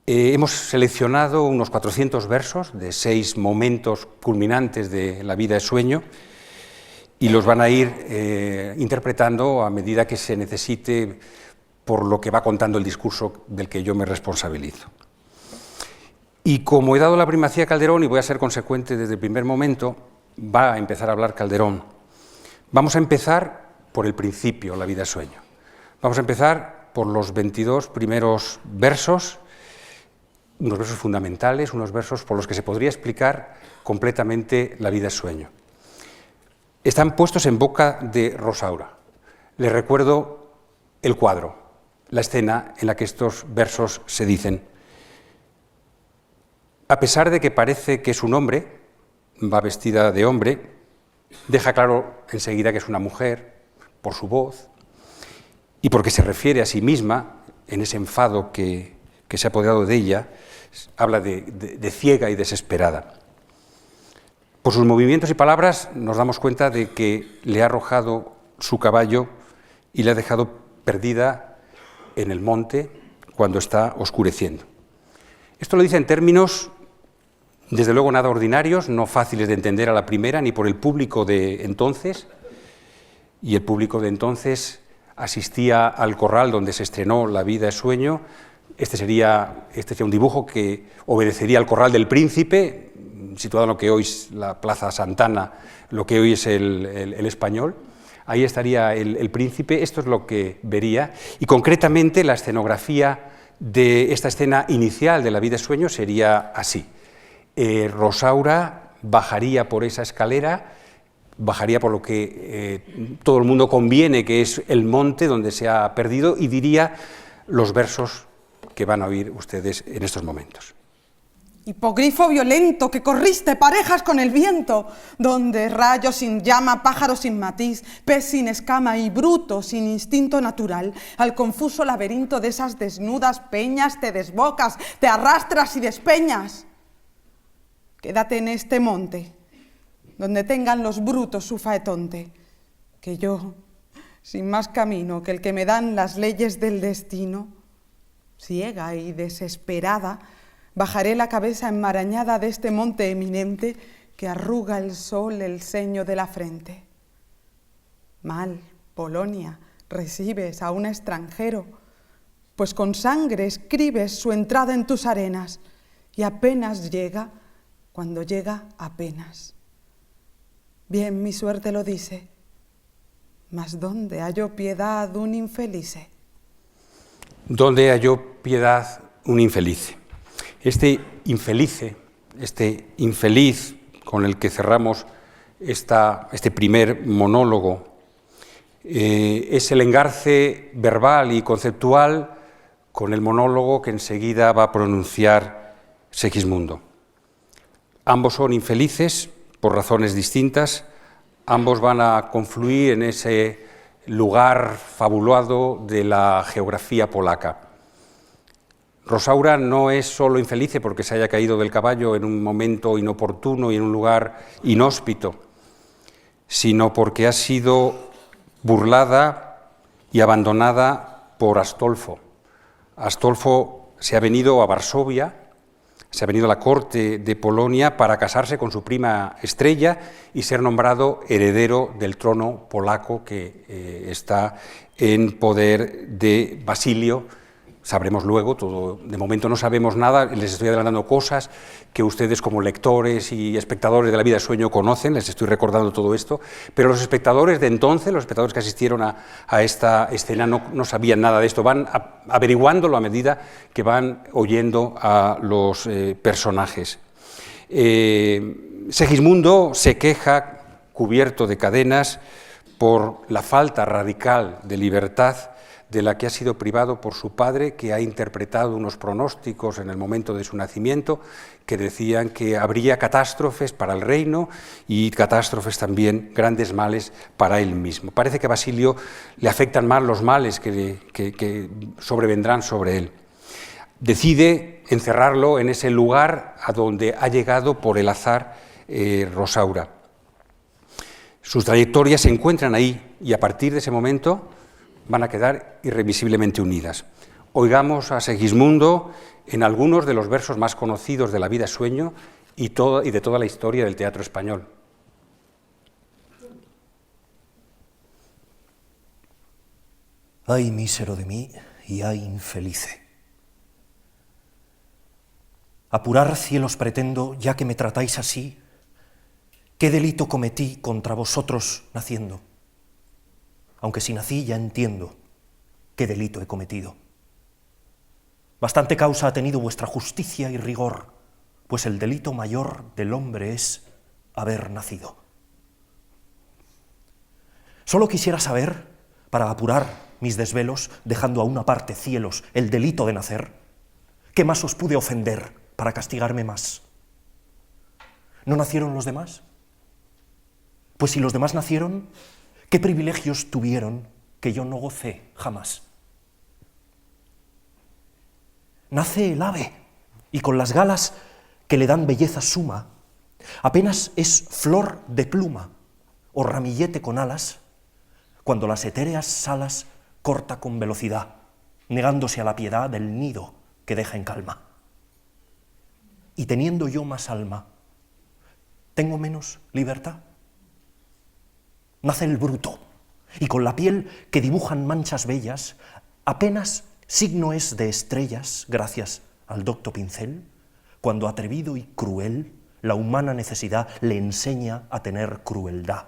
Hemos seleccionado unos 400 versos de 6 momentos culminantes de la vida de sueño y los van a ir interpretando a medida que se necesite por lo que va contando el discurso del que yo me responsabilizo. Y como he dado la primacía a Calderón y voy a ser consecuente desde el primer momento, va a empezar a hablar Calderón. Vamos a empezar por el principio, la vida de sueño. Vamos a empezar por los 22 primeros versos, unos versos fundamentales, unos versos por los que se podría explicar completamente la vida de sueño. Están puestos en boca de Rosaura. Les recuerdo el cuadro, la escena en la que estos versos se dicen. A pesar de que parece que es un hombre, va vestida de hombre, deja claro enseguida que es una mujer, por su voz, y porque se refiere a sí misma, en ese enfado que se ha apoderado de ella, habla de ciega y desesperada. Por sus movimientos y palabras nos damos cuenta de que le ha arrojado su caballo y le ha dejado perdida en el monte cuando está oscureciendo. Esto lo dice en términos, desde luego, nada ordinarios, no fáciles de entender a la primera, ni por el público de entonces, y el público de entonces asistía al corral donde se estrenó La vida es sueño. Este sería un dibujo que obedecería al Corral del Príncipe, situado en lo que hoy es la Plaza Santana, lo que hoy es el Español. Ahí estaría el Príncipe, esto es lo que vería, y concretamente la escenografía de esta escena inicial de La vida es sueño sería así. Rosaura bajaría por esa escalera, bajaría por lo que todo el mundo conviene, que es el monte donde se ha perdido, y diría los versos que van a oír ustedes en estos momentos. Hipogrifo violento, que corriste parejas con el viento, donde rayo sin llama, pájaro sin matiz, pez sin escama y bruto sin instinto natural, al confuso laberinto de esas desnudas peñas te desbocas, te arrastras y despeñas. Quédate en este monte, donde tengan los brutos su faetonte, que yo, sin más camino que el que me dan las leyes del destino, ciega y desesperada, bajaré la cabeza enmarañada de este monte eminente que arruga el sol el ceño de la frente. Mal, Polonia, recibes a un extranjero, pues con sangre escribes su entrada en tus arenas, y apenas llega cuando llega apenas. Bien mi suerte lo dice, mas ¿dónde halló piedad un infelice? ¿Dónde halló piedad un infeliz? Este infeliz con el que cerramos este primer monólogo es el engarce verbal y conceptual con el monólogo que enseguida va a pronunciar Segismundo. Ambos son infelices por razones distintas, ambos van a confluir en ese lugar fabulado de la geografía polaca. Rosaura no es solo infeliz porque se haya caído del caballo en un momento inoportuno y en un lugar inhóspito, sino porque ha sido burlada y abandonada por Astolfo. Astolfo se ha venido a Varsovia, se ha venido a la corte de Polonia para casarse con su prima Estrella y ser nombrado heredero del trono polaco que está en poder de Basilio. Sabremos luego, todo, de momento no sabemos nada, les estoy adelantando cosas que ustedes como lectores y espectadores de La vida de sueño conocen, les estoy recordando todo esto, pero los espectadores de entonces, los espectadores que asistieron a esta escena no sabían nada de esto, van averiguándolo a medida que van oyendo a los personajes. Segismundo se queja, cubierto de cadenas, por la falta radical de libertad de la que ha sido privado por su padre, que ha interpretado unos pronósticos en el momento de su nacimiento que decían que habría catástrofes para el reino y catástrofes también, grandes males para él mismo. Parece que a Basilio le afectan más los males que sobrevendrán sobre él. Decide encerrarlo en ese lugar a donde ha llegado por el azar Rosaura. Sus trayectorias se encuentran ahí y a partir de ese momento van a quedar irremisiblemente unidas. oigamos a Segismundo en algunos de los versos más conocidos de La vida es sueño y de toda la historia del teatro español. Ay mísero de mí y ay infelice. Apurar cielos pretendo, ya que me tratáis así, ¿qué delito cometí contra vosotros naciendo? Aunque si nací ya entiendo qué delito he cometido. Bastante causa ha tenido vuestra justicia y rigor, pues el delito mayor del hombre es haber nacido. Solo quisiera saber, para apurar mis desvelos, dejando a una parte, cielos, el delito de nacer, ¿qué más os pude ofender para castigarme más? ¿No nacieron los demás? Pues si los demás nacieron, ¿qué privilegios tuvieron que yo no gocé jamás? Nace el ave, y con las galas que le dan belleza suma, apenas es flor de pluma o ramillete con alas, cuando las etéreas alas corta con velocidad, negándose a la piedad del nido que deja en calma. Y teniendo yo más alma, ¿tengo menos libertad? Nace el bruto, y con la piel que dibujan manchas bellas, apenas signo es de estrellas, gracias al docto pincel, cuando atrevido y cruel la humana necesidad le enseña a tener crueldad,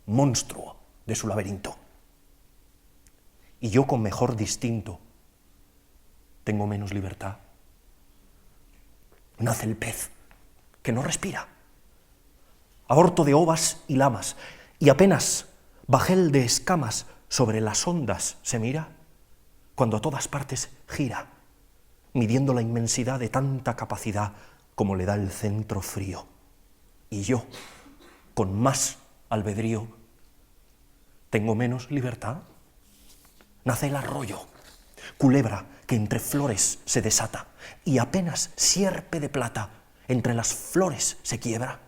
monstruo de su laberinto. Y yo con mejor distinto tengo menos libertad. Nace el pez, que no respira, aborto de ovas y lamas, y apenas bajel de escamas sobre las ondas se mira, cuando a todas partes gira, midiendo la inmensidad de tanta capacidad como le da el centro frío. Y yo, con más albedrío, ¿tengo menos libertad? Nace el arroyo, culebra que entre flores se desata, y apenas sierpe de plata entre las flores se quiebra,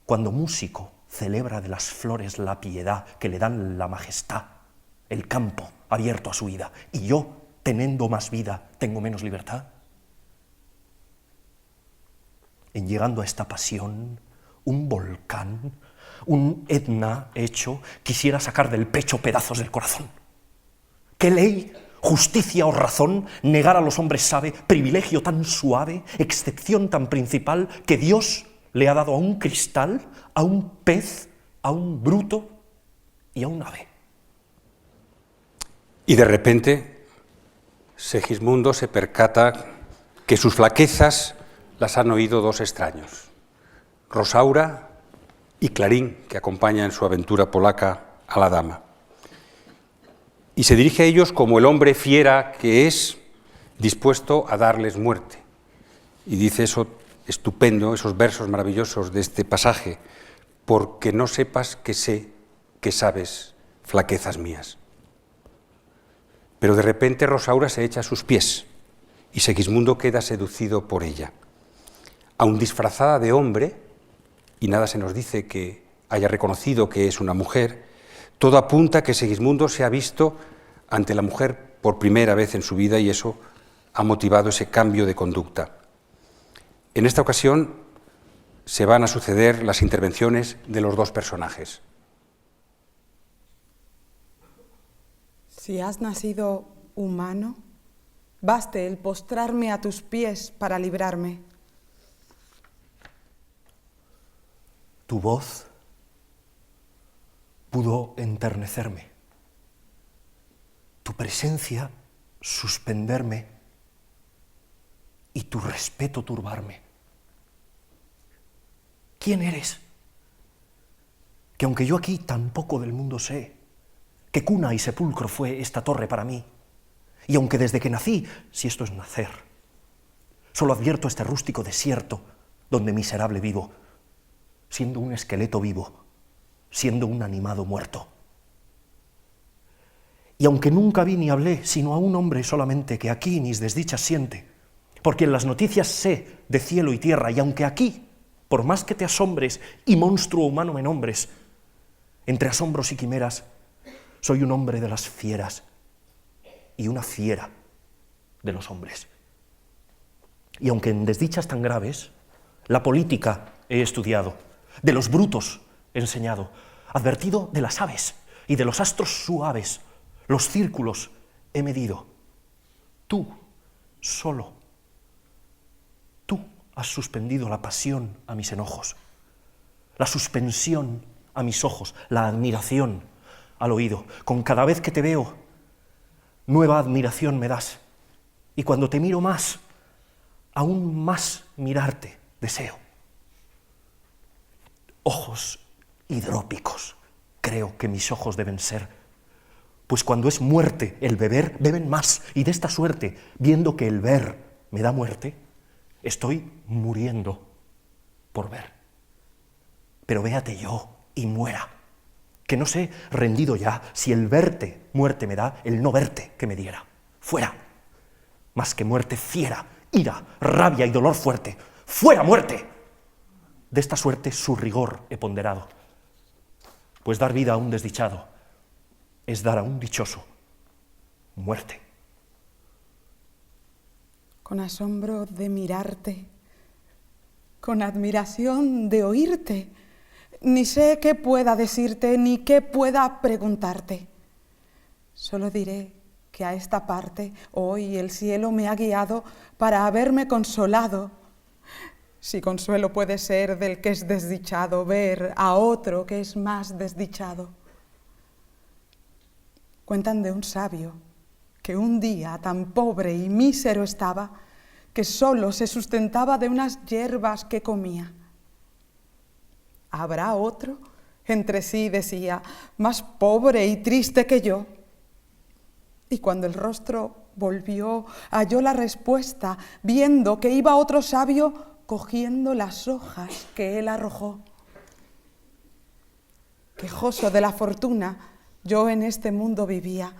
cuando músico celebra de las flores la piedad que le dan la majestad, el campo abierto a su ida, y yo, teniendo más vida, ¿tengo menos libertad? En llegando a esta pasión, un volcán, un Etna hecho, quisiera sacar del pecho pedazos del corazón. ¿Qué ley, justicia o razón negar a los hombres sabe, privilegio tan suave, excepción tan principal, que Dios le ha dado a un cristal, a un pez, a un bruto y a un ave? Y de repente, Segismundo se percata que sus flaquezas las han oído dos extraños, Rosaura y Clarín, que acompaña en su aventura polaca a la dama. Y se dirige a ellos como el hombre fiera que es, dispuesto a darles muerte. Y dice eso estupendo, esos versos maravillosos de este pasaje, porque no sepas que sé que sabes flaquezas mías. Pero de repente Rosaura se echa a sus pies y Segismundo queda seducido por ella. Aun disfrazada de hombre, y nada se nos dice que haya reconocido que es una mujer, todo apunta a que Segismundo se ha visto ante la mujer por primera vez en su vida y eso ha motivado ese cambio de conducta. En esta ocasión se van a suceder las intervenciones de los dos personajes. Si has nacido humano, baste el postrarme a tus pies para librarme. Tu voz pudo enternecerme, tu presencia suspenderme y tu respeto turbarme. ¿Quién eres? Que aunque yo aquí tan poco del mundo sé, que cuna y sepulcro fue esta torre para mí, y aunque desde que nací, si esto es nacer, solo advierto este rústico desierto donde miserable vivo, siendo un esqueleto vivo, siendo un animado muerto. Y aunque nunca vi ni hablé, sino a un hombre solamente que aquí mis desdichas siente, porque en las noticias sé de cielo y tierra, y aunque aquí, por más que te asombres y monstruo humano me nombres, entre asombros y quimeras, soy un hombre de las fieras, y una fiera de los hombres. Y aunque en desdichas tan graves, la política he estudiado, de los brutos he enseñado, advertido de las aves y de los astros suaves, los círculos he medido. Tú, solo, tú has suspendido la pasión a mis enojos, la suspensión a mis ojos, la admiración al oído. Con cada vez que te veo, nueva admiración me das. Y cuando te miro más, aún más mirarte deseo. Ojos hidrópicos, creo que mis ojos deben ser, pues cuando es muerte el beber, beben más, y de esta suerte, viendo que el ver me da muerte, estoy muriendo por ver. Pero véate yo y muera, que no sé, rendido ya, si el verte muerte me da, el no verte que me diera. Fuera, más que muerte fiera, ira, rabia y dolor fuerte. ¡Fuera muerte! De esta suerte su rigor he ponderado, pues dar vida a un desdichado es dar a un dichoso muerte. Con asombro de mirarte, con admiración de oírte, ni sé qué pueda decirte, ni qué pueda preguntarte. Solo diré que a esta parte hoy el cielo me ha guiado para haberme consolado. Si consuelo puede ser del que es desdichado, ver a otro que es más desdichado. Cuentan de un sabio que un día tan pobre y mísero estaba que solo se sustentaba de unas hierbas que comía. ¿Habrá otro? Entre sí decía, más pobre y triste que yo. Y cuando el rostro volvió, halló la respuesta, viendo que iba otro sabio cogiendo las hojas que él arrojó. Quejoso de la fortuna, yo en este mundo vivía,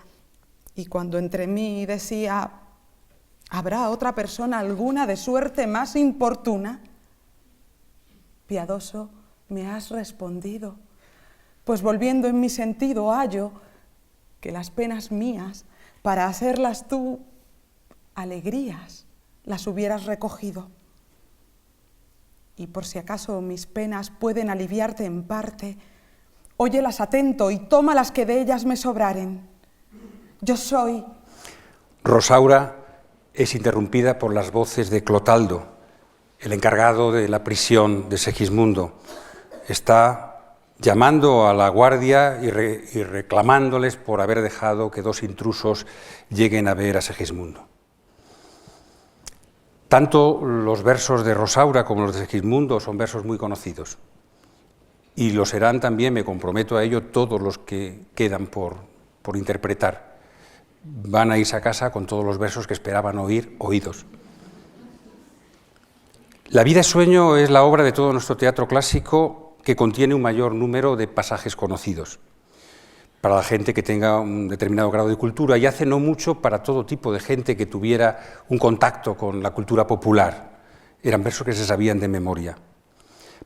y cuando entre mí decía, ¿habrá otra persona alguna de suerte más importuna? Piadoso, me has respondido, pues volviendo en mi sentido hallo que las penas mías, para hacerlas tú alegrías, las hubieras recogido. Y por si acaso mis penas pueden aliviarte en parte, óyelas atento y toma las que de ellas me sobraren. Yo soy... Rosaura es interrumpida por las voces de Clotaldo, el encargado de la prisión de Segismundo. Está llamando a la guardia y reclamándoles por haber dejado que dos intrusos lleguen a ver a Segismundo. Tanto los versos de Rosaura como los de Segismundo son versos muy conocidos. Y lo serán también, me comprometo a ello, todos los que quedan por interpretar. Van a irse a casa con todos los versos que esperaban oír oídos. La vida es sueño es la obra de todo nuestro teatro clásico que contiene un mayor número de pasajes conocidos para la gente que tenga un determinado grado de cultura y hace no mucho para todo tipo de gente que tuviera un contacto con la cultura popular. Eran versos que se sabían de memoria.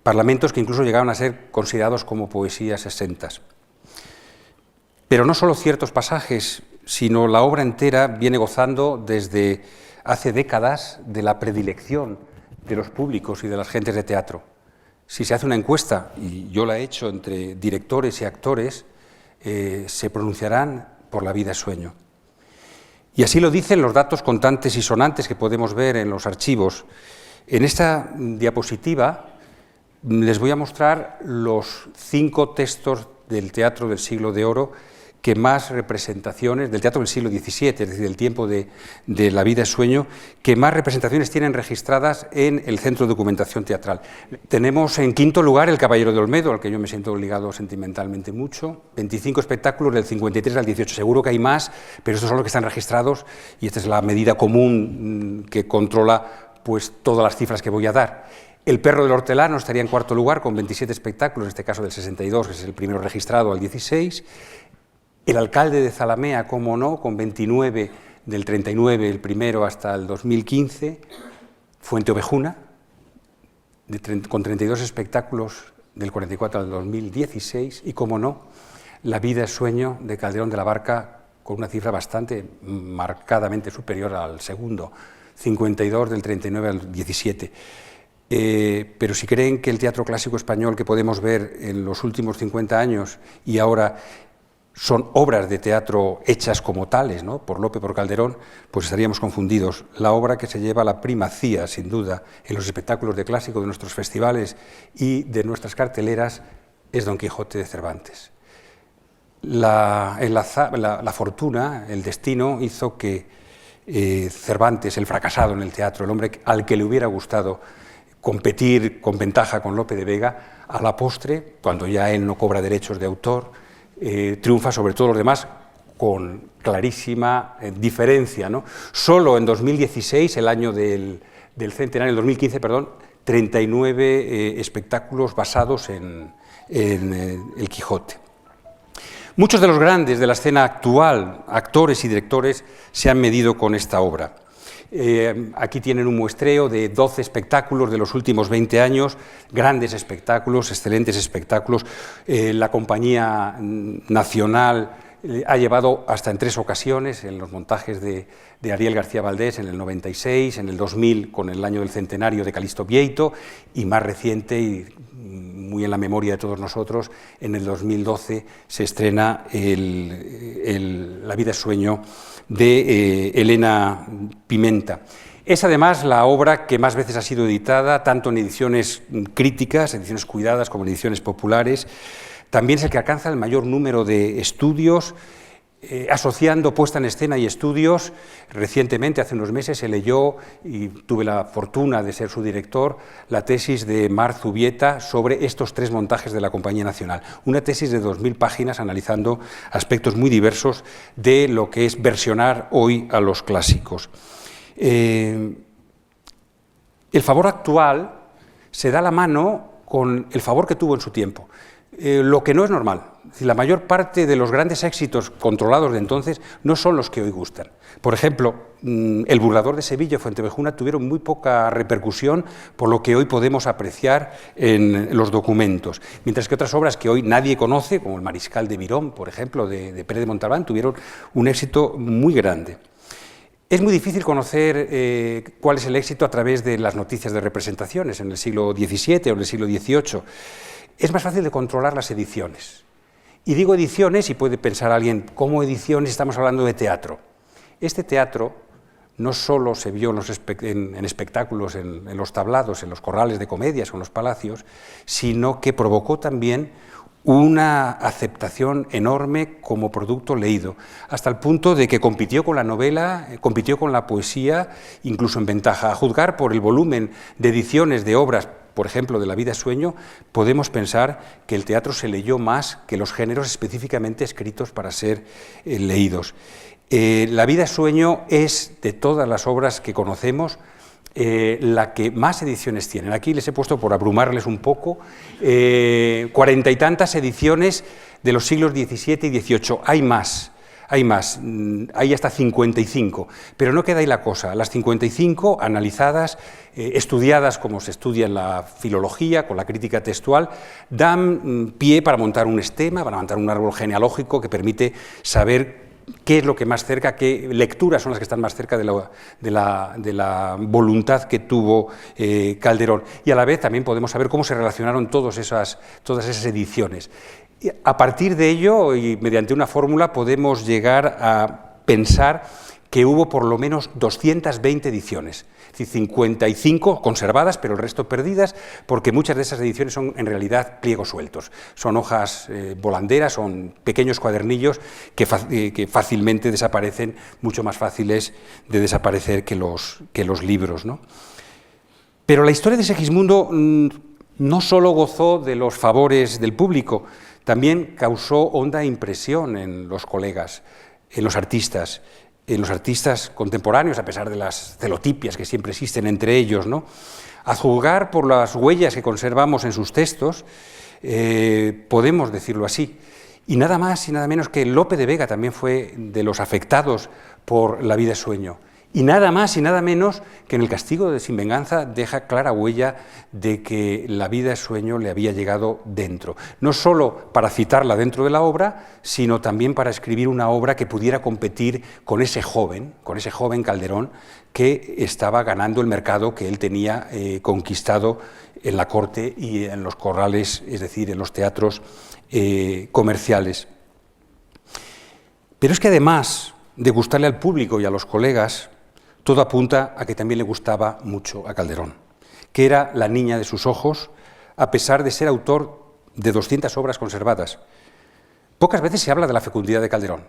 Parlamentos que incluso llegaban a ser considerados como poesías exentas. Pero no solo ciertos pasajes, sino la obra entera viene gozando desde hace décadas de la predilección de los públicos y de las gentes de teatro. Si se hace una encuesta, y yo la he hecho entre directores y actores, se pronunciarán por La vida es sueño. Y así lo dicen los datos contantes y sonantes que podemos ver en los archivos. En esta diapositiva les voy a mostrar los 5 textos del teatro del siglo de oro que más representaciones, del teatro del siglo XVII, es decir, del tiempo de La vida es sueño, que más representaciones tienen registradas en el Centro de Documentación Teatral. Tenemos en quinto lugar El Caballero de Olmedo, al que yo me siento ligado sentimentalmente mucho, 25 espectáculos del 53 al 18, seguro que hay más, pero estos son los que están registrados y esta es la medida común que controla pues, todas las cifras que voy a dar. El Perro del Hortelano estaría en cuarto lugar con 27 espectáculos, en este caso del 62, que es el primero registrado, al 16. El Alcalde de Zalamea, cómo no, con 29 del 39, el primero hasta el 2015. Fuente Ovejuna, con 32 espectáculos del 44 al 2016. Y cómo no, La vida es sueño de Calderón de la Barca, con una cifra bastante marcadamente superior al segundo, 52 del 39 al 17. Pero si creen que el teatro clásico español que podemos ver en los últimos 50 años y ahora son obras de teatro hechas como tales, ¿no?, por Lope, por Calderón, pues estaríamos confundidos. La obra que se lleva la primacía, sin duda, en los espectáculos de clásico de nuestros festivales y de nuestras carteleras es Don Quijote de Cervantes. La fortuna, el destino, hizo que Cervantes, el fracasado en el teatro, el hombre al que le hubiera gustado competir con ventaja con Lope de Vega, a la postre, cuando ya él no cobra derechos de autor, triunfa sobre todos los demás con clarísima diferencia, ¿no? Solo en 2016, el año del centenario, el 2015, perdón, 39 espectáculos basados en el Quijote. Muchos de los grandes de la escena actual, actores y directores, se han medido con esta obra. Aquí tienen un muestreo de 12 espectáculos de los últimos 20 años, grandes espectáculos, excelentes espectáculos. La Compañía Nacional ha llevado hasta en 3 ocasiones, en los montajes de Ariel García Valdés en el 96, en el 2000 con el año del centenario de Calixto Vieito, y más reciente y muy en la memoria de todos nosotros, en el 2012 se estrena La vida es sueño de Elena Pimenta. Es además la obra que más veces ha sido editada, tanto en ediciones críticas, ediciones cuidadas, como en ediciones populares. También es el que alcanza el mayor número de estudios, asociando puesta en escena y estudios. Recientemente, hace unos meses, se leyó, y tuve la fortuna de ser su director, la tesis de Mar Zubieta sobre estos 3 montajes de la Compañía Nacional. Una tesis de 2000 páginas analizando aspectos muy diversos de lo que es versionar hoy a los clásicos. El favor actual se da la mano con el favor que tuvo en su tiempo. Lo que no es normal. La mayor parte de los grandes éxitos controlados de entonces no son los que hoy gustan. Por ejemplo, El burlador de Sevilla y Fuentevejuna tuvieron muy poca repercusión por lo que hoy podemos apreciar en los documentos, mientras que otras obras que hoy nadie conoce, como El Mariscal de Mirón, por ejemplo, de Pérez de Montalbán, tuvieron un éxito muy grande. Es muy difícil conocer cuál es el éxito a través de las noticias de representaciones en el siglo XVII o en el siglo XVIII. Es más fácil de controlar las ediciones. Y digo ediciones, y puede pensar alguien, ¿cómo ediciones? Estamos hablando de teatro. Este teatro no solo se vio en espectáculos, en los tablados, en los corrales de comedias o en los palacios, sino que provocó también una aceptación enorme como producto leído, hasta el punto de que compitió con la novela, compitió con la poesía, incluso en ventaja. A juzgar por el volumen de ediciones de obras, por ejemplo, de La vida es sueño, podemos pensar que el teatro se leyó más que los géneros específicamente escritos para ser leídos. La vida es sueño es, de todas las obras que conocemos, la que más ediciones tienen. Aquí les he puesto, por abrumarles un poco, 40 y tantas ediciones de los siglos XVII y XVIII. Hay más, hay hasta 55, pero no queda ahí la cosa. Las 55, analizadas, estudiadas como se estudia en la filología, con la crítica textual, dan pie para montar un estema, para montar un árbol genealógico que permite saber qué es lo que más cerca, qué lecturas son las que están más cerca de la voluntad que tuvo Calderón. Y a la vez también podemos saber cómo se relacionaron todas esas ediciones. A partir de ello, y mediante una fórmula, podemos llegar a pensar que hubo por lo menos 220 ediciones, es decir, 55 conservadas, pero el resto perdidas, porque muchas de esas ediciones son en realidad pliegos sueltos, son hojas volanderas, son pequeños cuadernillos que fácilmente desaparecen, mucho más fáciles de desaparecer que los libros, ¿no? Pero la historia de Segismundo no solo gozó de los favores del público, también causó honda impresión en los colegas, en los artistas contemporáneos, a pesar de las celotipias que siempre existen entre ellos, ¿no? A juzgar por las huellas que conservamos en sus textos, podemos decirlo así. Y nada más y nada menos que Lope de Vega también fue de los afectados por La vida es sueño. Y nada más y nada menos que en el castigo de Sin Venganza deja clara huella de que la vida es sueño le había llegado dentro. No solo para citarla dentro de la obra, sino también para escribir una obra que pudiera competir con ese joven Calderón, que estaba ganando el mercado que él tenía conquistado en la corte y en los corrales, es decir, en los teatros comerciales. Pero es que además de gustarle al público y a los colegas, todo apunta a que también le gustaba mucho a Calderón, que era la niña de sus ojos, a pesar de ser autor de 200 obras conservadas. Pocas veces se habla de la fecundidad de Calderón.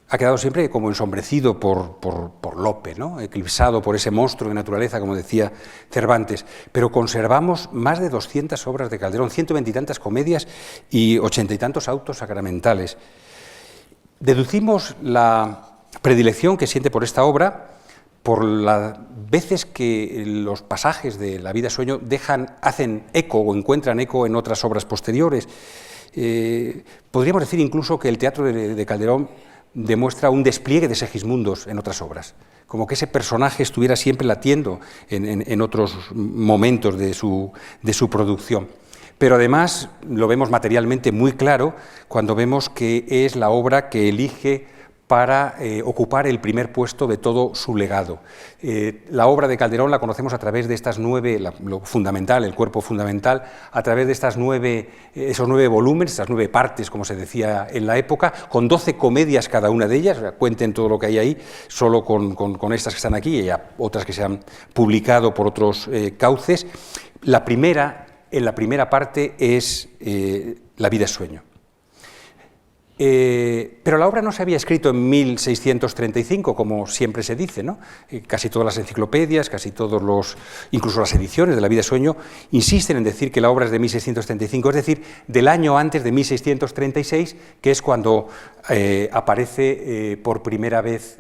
Ha quedado siempre como ensombrecido por Lope, ¿no? Eclipsado por ese monstruo de naturaleza, como decía Cervantes. Pero conservamos más de 200 obras de Calderón, 120 y tantas comedias y 80 y tantos autos sacramentales. Deducimos la predilección que siente por esta obra por las veces que los pasajes de La vida sueño hacen eco o encuentran eco en otras obras posteriores. Podríamos decir incluso que el teatro de Calderón demuestra un despliegue de Segismundos en otras obras, como que ese personaje estuviera siempre latiendo en otros momentos de su producción. Pero además lo vemos materialmente muy claro cuando vemos que es la obra que elige para ocupar el primer puesto de todo su legado. La obra de Calderón la conocemos a través de estas 9, lo fundamental, el cuerpo fundamental, a través de esos 9 volúmenes, estas 9 partes, como se decía en la época, con 12 comedias cada una de ellas. Cuenten todo lo que hay ahí, solo con estas que están aquí y otras que se han publicado por otros cauces. En la primera parte es La vida es sueño. Pero la obra no se había escrito en 1635, como siempre se dice, ¿no? Casi todas las enciclopedias, incluso las ediciones de La vida es sueño, insisten en decir que la obra es de 1635, es decir, del año antes de 1636, que es cuando aparece por primera vez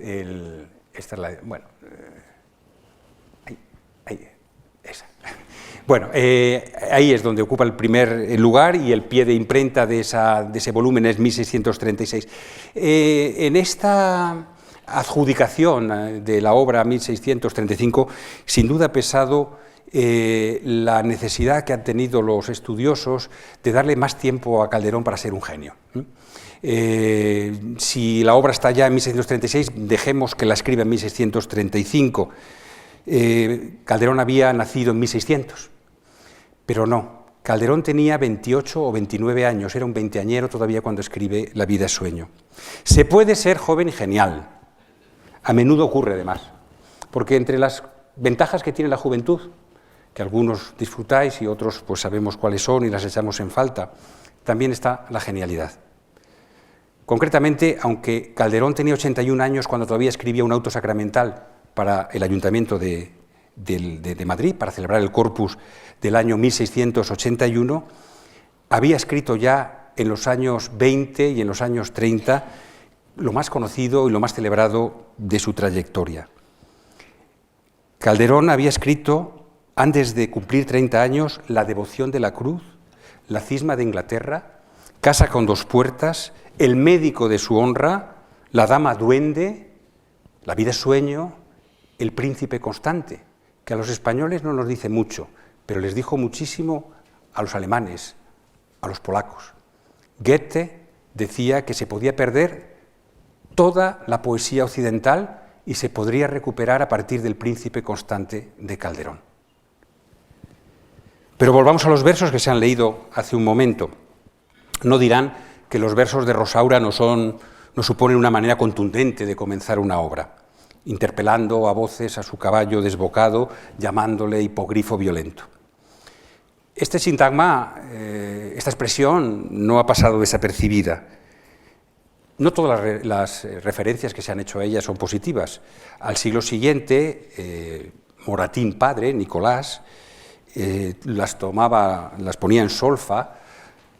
ahí es donde ocupa el primer lugar y el pie de imprenta de ese volumen es 1636. En esta adjudicación de la obra 1635, sin duda ha pesado la necesidad que han tenido los estudiosos de darle más tiempo a Calderón para ser un genio. Si la obra está ya en 1636, dejemos que la escriba en 1635. Calderón había nacido en 1600. Pero no, Calderón tenía 28 o 29 años, era un veinteañero todavía cuando escribe La vida es sueño. Se puede ser joven y genial, a menudo ocurre además, porque entre las ventajas que tiene la juventud, que algunos disfrutáis y otros pues sabemos cuáles son y las echamos en falta, también está la genialidad. Concretamente, aunque Calderón tenía 81 años cuando todavía escribía un auto sacramental para el Ayuntamiento de Madrid, para celebrar el Corpus del año 1681, había escrito ya en los años 20 y en los años 30 lo más conocido y lo más celebrado de su trayectoria. Calderón había escrito, antes de cumplir 30 años, La devoción de la cruz, La cisma de Inglaterra, Casa con dos puertas, El médico de su honra, La dama duende, La vida es sueño, El príncipe constante, que a los españoles no nos dice mucho, pero les dijo muchísimo a los alemanes, a los polacos. Goethe decía que se podía perder toda la poesía occidental y se podría recuperar a partir del príncipe constante de Calderón. Pero volvamos a los versos que se han leído hace un momento. No dirán que los versos de Rosaura no suponen una manera contundente de comenzar una obra, interpelando a voces a su caballo desbocado, llamándole hipogrifo violento. Este sintagma, esta expresión, no ha pasado desapercibida. No todas las referencias que se han hecho a ella son positivas. Al siglo siguiente, Moratín padre, Nicolás, las ponía en solfa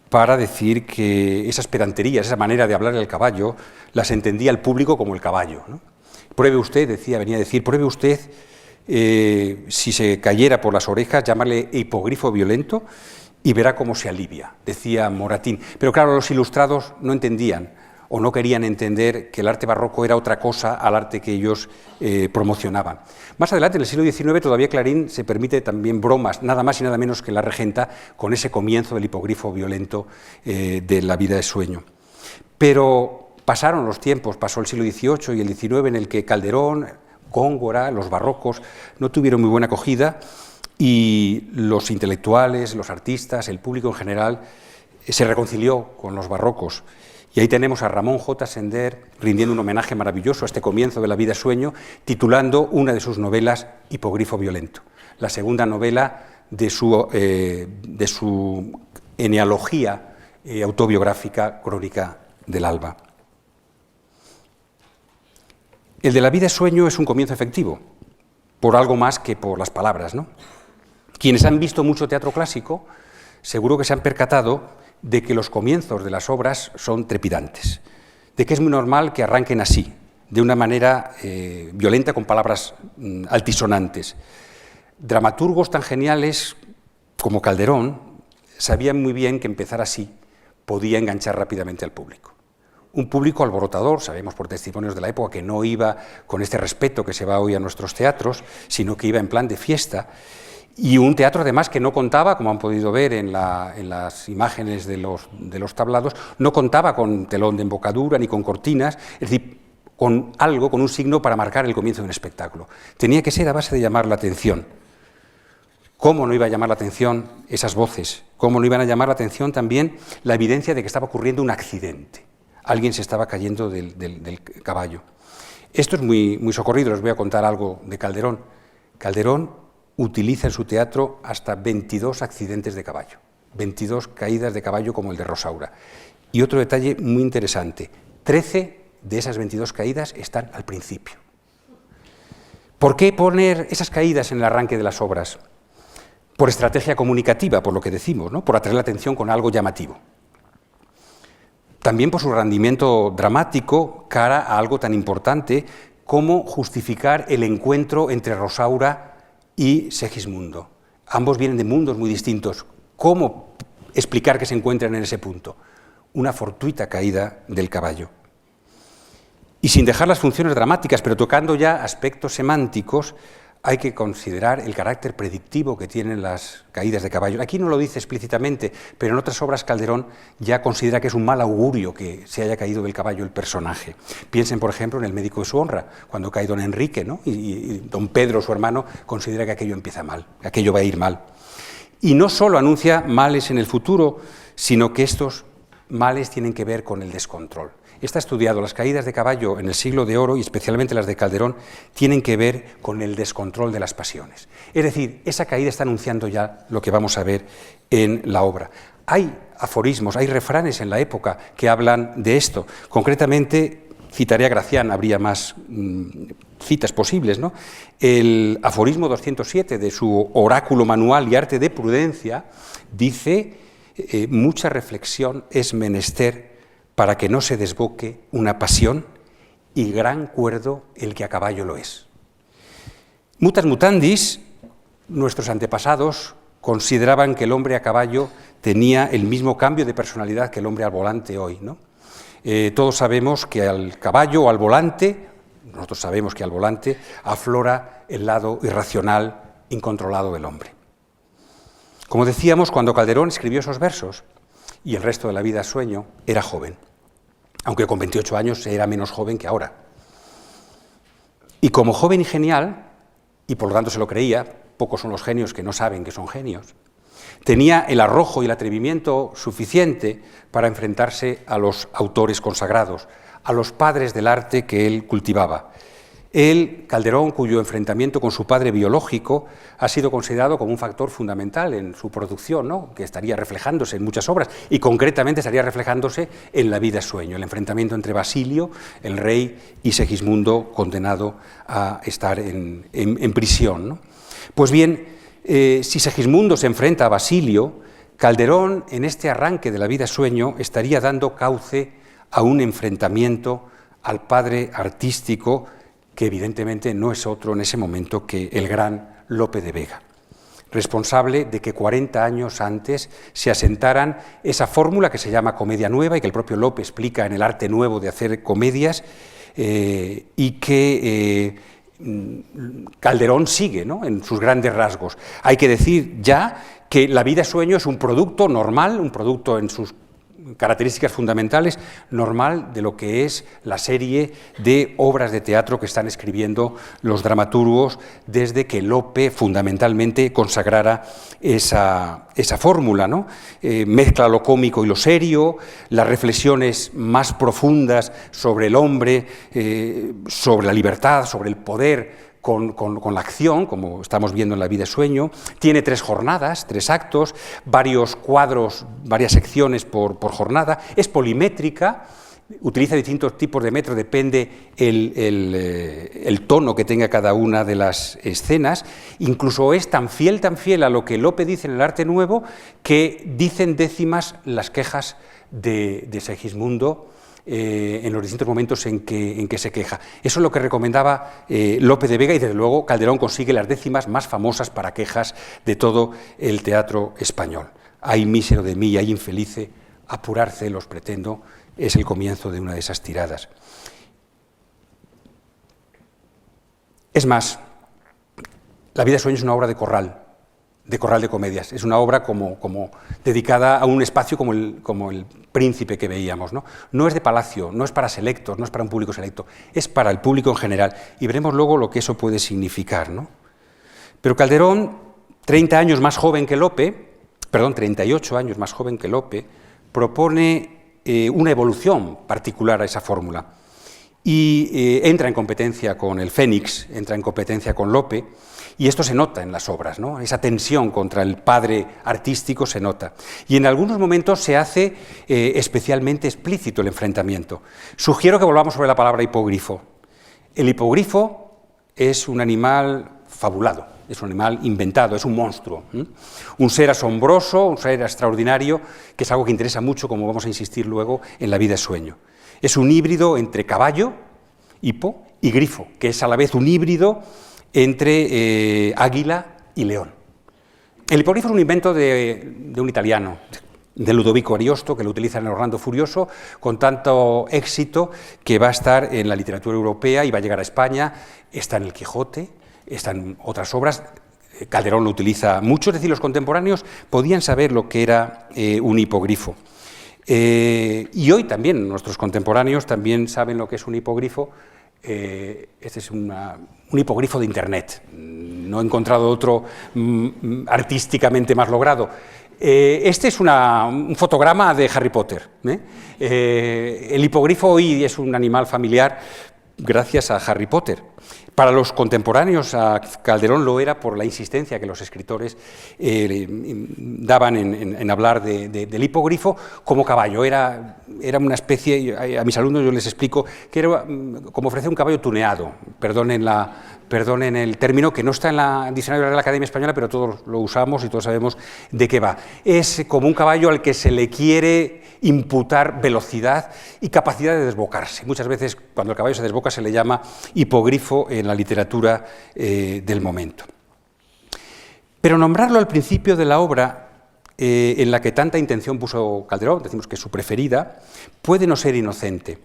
para decir que esas pedanterías, esa manera de hablarle al caballo, las entendía el público como el caballo, ¿no? Pruebe usted, venía a decir, pruebe usted, si se cayera por las orejas, llamarle hipogrifo violento y verá cómo se alivia, decía Moratín. Pero claro, los ilustrados no entendían o no querían entender que el arte barroco era otra cosa al arte que ellos promocionaban. Más adelante, en el siglo XIX, todavía Clarín se permite también bromas, nada más y nada menos que La Regenta, con ese comienzo del hipogrifo violento de La vida es sueño. Pero pasaron los tiempos, pasó el siglo XVIII y el XIX, en el que Calderón, Góngora, los barrocos, no tuvieron muy buena acogida, y los intelectuales, los artistas, el público en general, se reconcilió con los barrocos. Y ahí tenemos a Ramón J. Sender rindiendo un homenaje maravilloso a este comienzo de La vida es sueño, titulando una de sus novelas Hipogrifo violento, la segunda novela de su enealogía autobiográfica Crónica del Alba. El de La vida es sueño es un comienzo efectivo, por algo más que por las palabras, ¿no? Quienes han visto mucho teatro clásico seguro que se han percatado de que los comienzos de las obras son trepidantes, de que es muy normal que arranquen así, de una manera violenta, con palabras altisonantes. Dramaturgos tan geniales como Calderón sabían muy bien que empezar así podía enganchar rápidamente al público. Un público alborotador, sabemos por testimonios de la época, que no iba con este respeto que se va hoy a nuestros teatros, sino que iba en plan de fiesta. Y un teatro, además, que no contaba, como han podido ver en las imágenes de los tablados, no contaba con telón de embocadura ni con cortinas, es decir, con algo, con un signo para marcar el comienzo de un espectáculo. Tenía que ser a base de llamar la atención. ¿Cómo no iba a llamar la atención esas voces? ¿Cómo no iban a llamar la atención también la evidencia de que estaba ocurriendo un accidente? Alguien se estaba cayendo del caballo. Esto es muy socorrido, les voy a contar algo de Calderón. Calderón utiliza en su teatro hasta 22 accidentes de caballo, 22 caídas de caballo como el de Rosaura. Y otro detalle muy interesante, 13 de esas 22 caídas están al principio. ¿Por qué poner esas caídas en el arranque de las obras? Por estrategia comunicativa, por lo que decimos, ¿no? Por atraer la atención con algo llamativo. También por su rendimiento dramático cara a algo tan importante como justificar el encuentro entre Rosaura y Segismundo. Ambos vienen de mundos muy distintos. ¿Cómo explicar que se encuentran en ese punto? Una fortuita caída del caballo. Y sin dejar las funciones dramáticas, pero tocando ya aspectos semánticos, hay que considerar el carácter predictivo que tienen las caídas de caballo. Aquí no lo dice explícitamente, pero en otras obras Calderón ya considera que es un mal augurio que se haya caído del caballo el personaje. Piensen, por ejemplo, en El médico de su honra, cuando cae don Enrique, ¿no? y don Pedro, su hermano, considera que aquello empieza mal, que aquello va a ir mal. Y no solo anuncia males en el futuro, sino que estos males tienen que ver con el descontrol. Está estudiado, las caídas de caballo en el siglo de oro, y especialmente las de Calderón, tienen que ver con el descontrol de las pasiones. Es decir, esa caída está anunciando ya lo que vamos a ver en la obra. Hay aforismos, hay refranes en la época que hablan de esto. Concretamente, citaré a Gracián, habría más citas posibles, ¿no? El aforismo 207 de su Oráculo Manual y Arte de Prudencia dice: mucha reflexión es menester para que no se desboque una pasión, y gran cuerdo el que a caballo lo es. Mutas mutandis, nuestros antepasados consideraban que el hombre a caballo tenía el mismo cambio de personalidad que el hombre al volante hoy, ¿no? Todos sabemos que al caballo o al volante, nosotros sabemos que al volante aflora el lado irracional, incontrolado del hombre. Como decíamos, cuando Calderón escribió esos versos, y el resto de La vida es sueño, era joven, aunque con 28 años era menos joven que ahora. Y como joven y genial, y por lo tanto se lo creía, pocos son los genios que no saben que son genios, tenía el arrojo y el atrevimiento suficiente para enfrentarse a los autores consagrados, a los padres del arte que él cultivaba. Él, Calderón, cuyo enfrentamiento con su padre biológico ha sido considerado como un factor fundamental en su producción, ¿no? Que estaría reflejándose en muchas obras, y concretamente estaría reflejándose en La vida es sueño, el enfrentamiento entre Basilio, el rey, y Segismundo, condenado a estar en prisión, ¿no? Pues bien, si Segismundo se enfrenta a Basilio, Calderón, en este arranque de La vida es sueño, estaría dando cauce a un enfrentamiento al padre artístico, que evidentemente no es otro en ese momento que el gran Lope de Vega. responsable de que 40 años antes se asentaran esa fórmula que se llama comedia nueva y que el propio Lope explica en el arte nuevo de hacer comedias, y que Calderón sigue, ¿no?, en sus grandes rasgos. Hay que decir ya que La vida sueño es un producto normal, un producto en sus características fundamentales, normal de lo que es la serie de obras de teatro que están escribiendo los dramaturgos desde que Lope fundamentalmente consagrara esa fórmula, ¿no? Mezcla lo cómico y lo serio, las reflexiones más profundas sobre el hombre, sobre la libertad, sobre el poder, con la acción, como estamos viendo en La vida sueño. Tiene 3 jornadas, 3 actos, varios cuadros, varias secciones por jornada, es polimétrica, utiliza distintos tipos de metro, depende el tono que tenga cada una de las escenas. Incluso es tan fiel a lo que Lope dice en el arte nuevo, que dicen décimas las quejas de Segismundo en los distintos momentos en que se queja. Eso es lo que recomendaba Lope de Vega, y desde luego Calderón consigue las décimas más famosas para quejas de todo el teatro español. Ay mísero de mí, ay infelice, apurar celos pretendo, es el comienzo de una de esas tiradas. Es más, La vida sueño es una obra de corral de comedias, es una obra como dedicada a un espacio como el Príncipe que veíamos, ¿no? No es de palacio, no es para selectos, no es para un público selecto, es para el público en general, y veremos luego lo que eso puede significar, ¿no? Pero Calderón, 30 años más joven que Lope, 38 años más joven que Lope, propone una evolución particular a esa fórmula, y entra en competencia con el Fénix, entra en competencia con Lope, y esto se nota en las obras, ¿no? Esa tensión contra el padre artístico se nota. Y en algunos momentos se hace especialmente explícito el enfrentamiento. Sugiero que volvamos sobre la palabra hipogrifo. El hipogrifo es un animal fabulado, es un animal inventado, es un monstruo, un ser asombroso, un ser extraordinario, que es algo que interesa mucho, como vamos a insistir luego, en La vida sueño. Es un híbrido entre caballo, hipo, y grifo, que es a la vez un híbrido entre águila y león. El hipogrifo es un invento de un italiano, de Ludovico Ariosto, que lo utiliza en el Orlando Furioso con tanto éxito que va a estar en la literatura europea y va a llegar a España. Está en el Quijote, está en otras obras. Calderón lo utiliza mucho, es decir, los contemporáneos podían saber lo que era un hipogrifo. Y hoy también nuestros contemporáneos también saben lo que es un hipogrifo. Este es un hipogrifo de Internet, no he encontrado otro artísticamente más logrado. Este es un fotograma de Harry Potter. El hipogrifo hoy es un animal familiar gracias a Harry Potter. Para los contemporáneos a Calderón lo era por la insistencia que los escritores daban en hablar del hipogrifo como caballo. Era una especie, a mis alumnos yo les explico, que era como ofrecer un caballo tuneado, perdonen el término, que no está en el diccionario de la Academia Española, pero todos lo usamos y todos sabemos de qué va. Es como un caballo al que se le quiere imputar velocidad y capacidad de desbocarse. Muchas veces cuando el caballo se desboca se le llama hipogrifo en la literatura del momento. Pero nombrarlo al principio de la obra, en la que tanta intención puso Calderón, decimos que es su preferida, puede no ser inocente.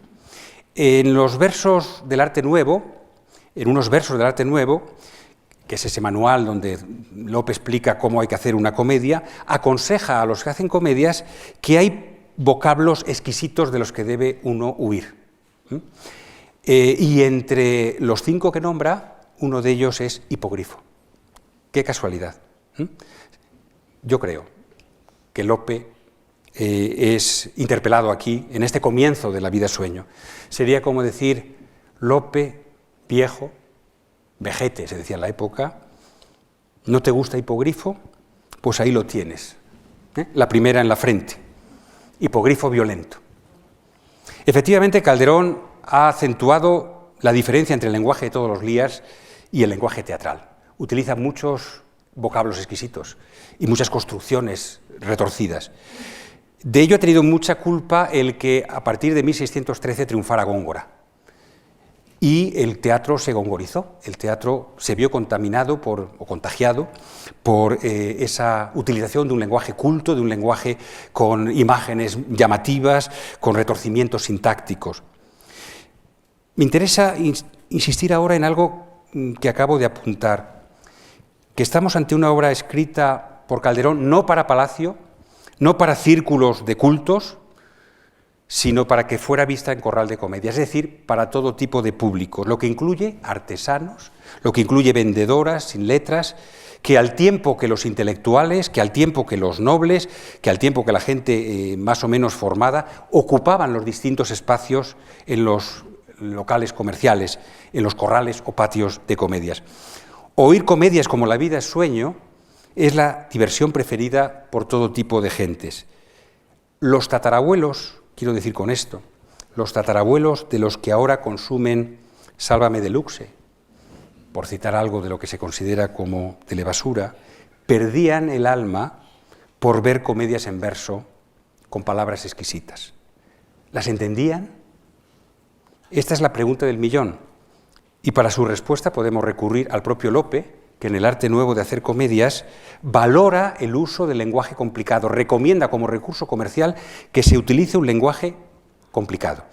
En los versos del Arte Nuevo, en unos versos del Arte Nuevo, que es ese manual donde Lope explica cómo hay que hacer una comedia, aconseja a los que hacen comedias que hay vocablos exquisitos de los que debe uno huir. Y entre los 5 que nombra, uno de ellos es hipogrifo. Qué casualidad. Yo creo que Lope es interpelado aquí, en este comienzo de La vida sueño. Sería como decir, Lope, viejo, vejete, se decía en la época, ¿no te gusta hipogrifo? Pues ahí lo tienes. La primera en la frente. Hipogrifo violento. Efectivamente, Calderón ha acentuado la diferencia entre el lenguaje de todos los días y el lenguaje teatral. Utiliza muchos vocablos exquisitos y muchas construcciones retorcidas. De ello ha tenido mucha culpa el que a partir de 1613 triunfara Góngora. y el teatro se gongorizó, el teatro se vio contaminado o contagiado por esa utilización de un lenguaje culto, de un lenguaje con imágenes llamativas, con retorcimientos sintácticos. Me interesa insistir ahora en algo que acabo de apuntar, que estamos ante una obra escrita por Calderón no para Palacio, no para círculos de cultos, sino para que fuera vista en corral de comedia, es decir, para todo tipo de público, lo que incluye artesanos, lo que incluye vendedoras sin letras, que al tiempo que los intelectuales, que al tiempo que los nobles, que al tiempo que la gente más o menos formada, ocupaban los distintos espacios en los locales comerciales, en los corrales o patios de comedias. Oír comedias como La vida es sueño es la diversión preferida por todo tipo de gentes. Los tatarabuelos, quiero decir con esto, los tatarabuelos de los que ahora consumen Sálvame Deluxe, por citar algo de lo que se considera como telebasura, perdían el alma por ver comedias en verso con palabras exquisitas. ¿Las entendían? Esta es la pregunta del millón, y para su respuesta podemos recurrir al propio Lope, que en el arte nuevo de hacer comedias valora el uso del lenguaje complicado, recomienda como recurso comercial que se utilice un lenguaje complicado.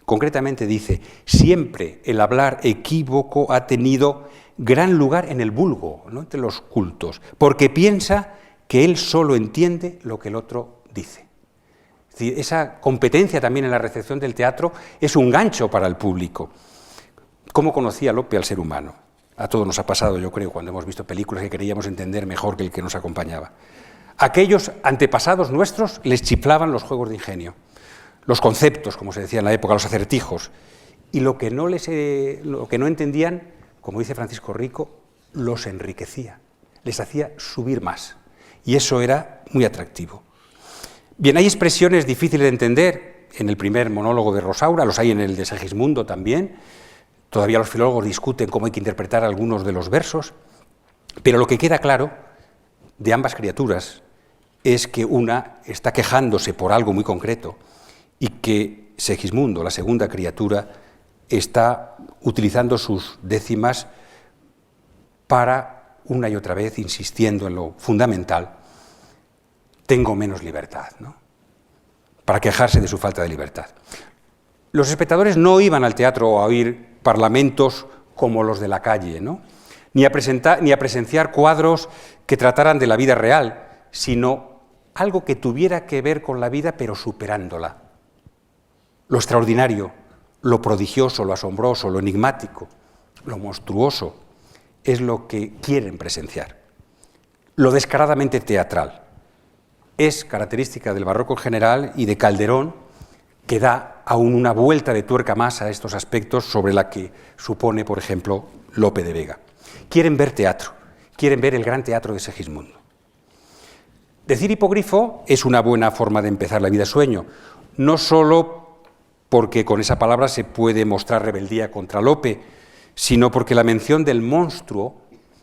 Concretamente dice, siempre el hablar equívoco ha tenido gran lugar en el vulgo, ¿no?, entre los cultos, porque piensa que él solo entiende lo que el otro dice. Es decir, esa competencia también en la recepción del teatro es un gancho para el público. ¿Cómo conocía Lope al ser humano? A todos nos ha pasado, yo creo, cuando hemos visto películas que creíamos entender mejor que el que nos acompañaba. Aquellos antepasados nuestros les chiflaban los juegos de ingenio, los conceptos, como se decía en la época, los acertijos, y lo que no entendían, como dice Francisco Rico, los enriquecía, les hacía subir más, y eso era muy atractivo. Bien, hay expresiones difíciles de entender en el primer monólogo de Rosaura, los hay en el de Segismundo también. Todavía los filólogos discuten cómo hay que interpretar algunos de los versos, pero lo que queda claro de ambas criaturas es que una está quejándose por algo muy concreto y que Segismundo, la segunda criatura, está utilizando sus décimas para, una y otra vez, insistiendo en lo fundamental, tengo menos libertad, ¿no?, para quejarse de su falta de libertad. Los espectadores no iban al teatro a oír parlamentos como los de la calle, ¿no?, ni a presenciar cuadros que trataran de la vida real, sino algo que tuviera que ver con la vida pero superándola. Lo extraordinario, lo prodigioso, lo asombroso, lo enigmático, lo monstruoso, es lo que quieren presenciar. Lo descaradamente teatral es característica del barroco en general y de Calderón, que da aún una vuelta de tuerca más a estos aspectos sobre la que supone, por ejemplo, Lope de Vega. Quieren ver teatro, quieren ver el gran teatro de Segismundo. Decir hipogrifo es una buena forma de empezar La vida sueño, no solo porque con esa palabra se puede mostrar rebeldía contra Lope, sino porque la mención del monstruo,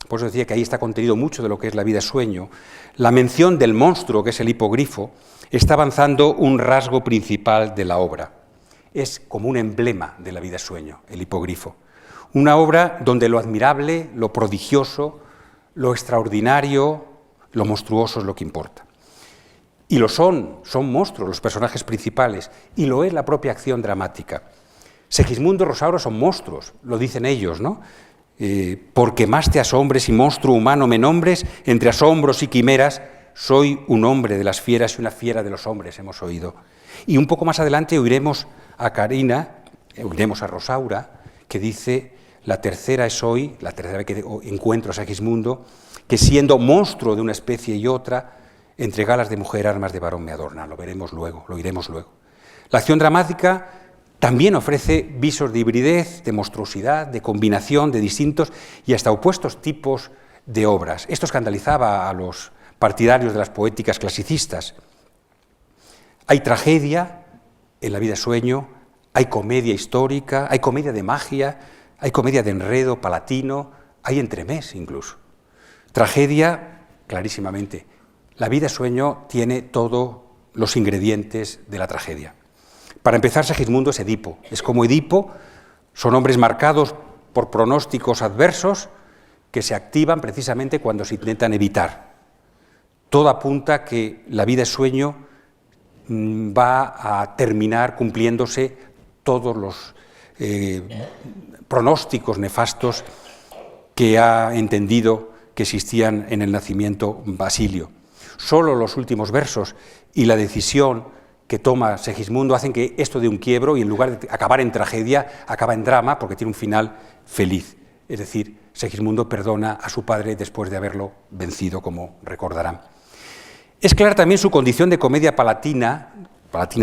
por eso decía que ahí está contenido mucho de lo que es La vida sueño, la mención del monstruo, que es el hipogrifo, está avanzando un rasgo principal de la obra. Es como un emblema de La vida sueño, el hipogrifo. Una obra donde lo admirable, lo prodigioso, lo extraordinario, lo monstruoso es lo que importa. Y lo son monstruos los personajes principales, y lo es la propia acción dramática. Segismundo y Rosaura son monstruos, lo dicen ellos, ¿no? Porque más te asombres y monstruo humano me nombres, entre asombros y quimeras, soy un hombre de las fieras y una fiera de los hombres, hemos oído. Y un poco más adelante oiremos a Carina, oiremos a Rosaura, que dice, la tercera es hoy, la tercera vez que encuentro a Segismundo, que siendo monstruo de una especie y otra, entre galas de mujer, armas de varón me adornan. Lo veremos luego, lo oiremos luego. La acción dramática también ofrece visos de hibridez, de monstruosidad, de combinación de distintos y hasta opuestos tipos de obras. Esto escandalizaba a los partidarios de las poéticas clasicistas. Hay tragedia en La vida sueño, hay comedia histórica, hay comedia de magia, hay comedia de enredo palatino, hay entremés incluso. Tragedia, clarísimamente. La vida sueño tiene todos los ingredientes de la tragedia. Para empezar, Segismundo es Edipo. Es como Edipo Son hombres marcados por pronósticos adversos que se activan precisamente cuando se intentan evitar. Todo apunta a que la vida es sueño va a terminar cumpliéndose todos los pronósticos nefastos que ha entendido que existían en el nacimiento Basilio. Solo los últimos versos y la decisión que toma Segismundo hacen que esto dé un quiebro y en lugar de acabar en tragedia, acaba en drama porque tiene un final feliz. Es decir, Segismundo perdona a su padre después de haberlo vencido, como recordarán. Es clara también su condición de comedia palatina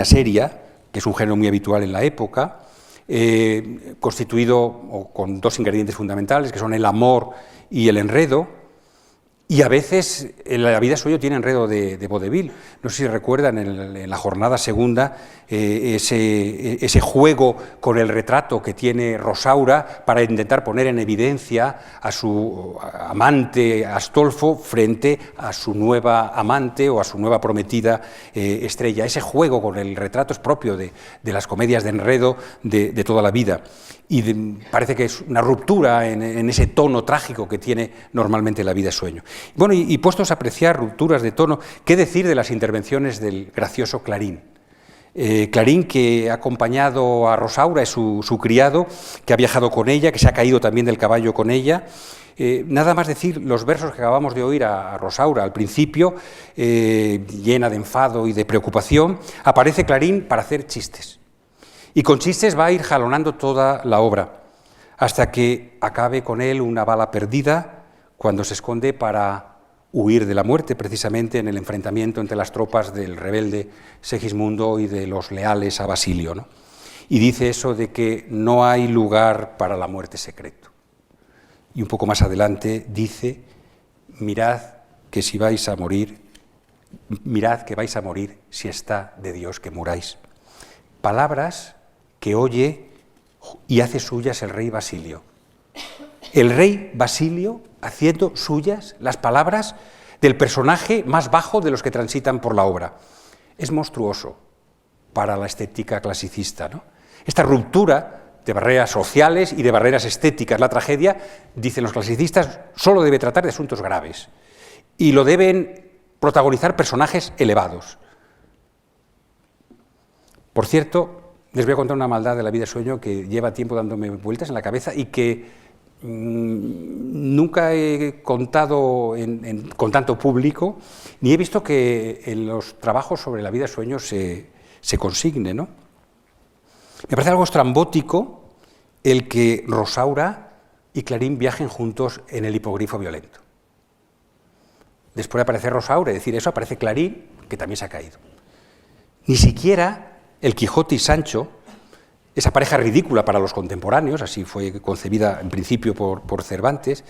seria, que es un género muy habitual en la época, constituido con dos ingredientes fundamentales, que son el amor y el enredo. Y a veces la vida suyo tiene enredo de vodevil. No sé si recuerdan en la jornada segunda ese juego con el retrato que tiene Rosaura para intentar poner en evidencia a su amante Astolfo frente a su nueva amante o a su nueva prometida Estrella. Ese juego con el retrato es propio de las comedias de enredo de toda la vida. Y parece que es una ruptura en ese tono trágico que tiene normalmente la vida sueño. Bueno, y puestos a apreciar rupturas de tono, ¿qué decir de las intervenciones del gracioso Clarín? Clarín, que ha acompañado a Rosaura, es su criado, que ha viajado con ella, que se ha caído también del caballo con ella. Nada más decir los versos que acabamos de oír a Rosaura al principio, llena de enfado y de preocupación, aparece Clarín para hacer chistes. Y con chistes va a ir jalonando toda la obra, hasta que acabe con él una bala perdida, cuando se esconde para huir de la muerte, precisamente en el enfrentamiento entre las tropas del rebelde Segismundo y de los leales a Basilio, ¿no? Y dice eso de que no hay lugar para la muerte secreto. Y un poco más adelante dice, mirad que vais a morir si está de Dios que muráis. Palabras que oye y hace suyas el rey Basilio. El rey Basilio haciendo suyas las palabras del personaje más bajo de los que transitan por la obra. Es monstruoso para la estética clasicista, ¿no? Esta ruptura de barreras sociales y de barreras estéticas. La tragedia, dicen los clasicistas, solo debe tratar de asuntos graves y lo deben protagonizar personajes elevados. Por cierto, les voy a contar una maldad de la vida sueño que lleva tiempo dándome vueltas en la cabeza y que nunca he contado con tanto público, ni he visto que en los trabajos sobre la vida sueño se consigne, ¿no? Me parece algo estrambótico el que Rosaura y Clarín viajen juntos en el hipogrifo violento. Después de aparecer Rosaura y decir eso, aparece Clarín, que también se ha caído. Ni siquiera el Quijote y Sancho, esa pareja ridícula para los contemporáneos, así fue concebida en principio por Cervantes,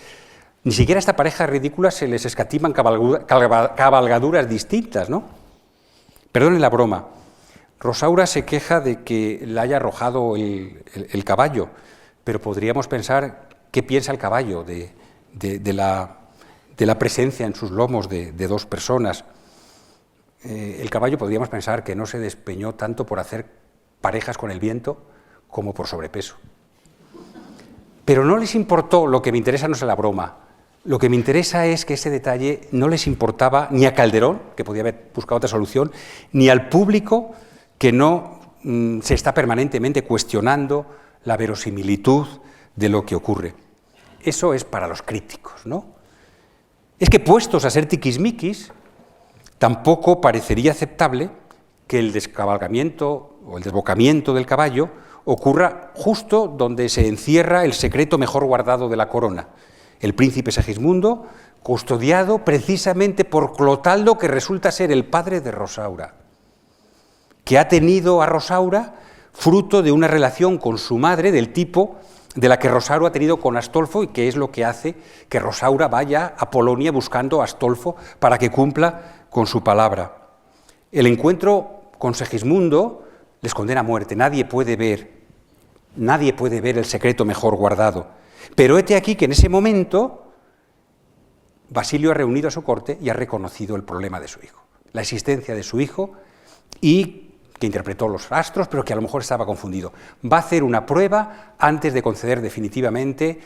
ni siquiera a esta pareja ridícula se les escatiman cabalgaduras distintas, ¿no? Perdonen la broma. Rosaura se queja de que le haya arrojado el caballo, pero podríamos pensar qué piensa el caballo de la presencia en sus lomos de dos personas. El caballo podríamos pensar que no se despeñó tanto por hacer parejas con el viento como por sobrepeso. Pero no les importó, lo que me interesa no es la broma, lo que me interesa es que ese detalle no les importaba ni a Calderón, que podía haber buscado otra solución, ni al público que no se está permanentemente cuestionando la verosimilitud de lo que ocurre. Eso es para los críticos, ¿no? Es que puestos a ser tiquismiquis, tampoco parecería aceptable que el descabalgamiento o el desbocamiento del caballo ocurra justo donde se encierra el secreto mejor guardado de la corona. El príncipe Segismundo, custodiado precisamente por Clotaldo, que resulta ser el padre de Rosaura, que ha tenido a Rosaura fruto de una relación con su madre del tipo de la que Rosaura ha tenido con Astolfo y que es lo que hace que Rosaura vaya a Polonia buscando a Astolfo para que cumpla con su palabra. El encuentro con Segismundo les condena a muerte, nadie puede ver el secreto mejor guardado. Pero hete aquí que en ese momento Basilio ha reunido a su corte y ha reconocido el problema de su hijo, la existencia de su hijo y que interpretó los astros, pero que a lo mejor estaba confundido. Va a hacer una prueba antes de conceder definitivamente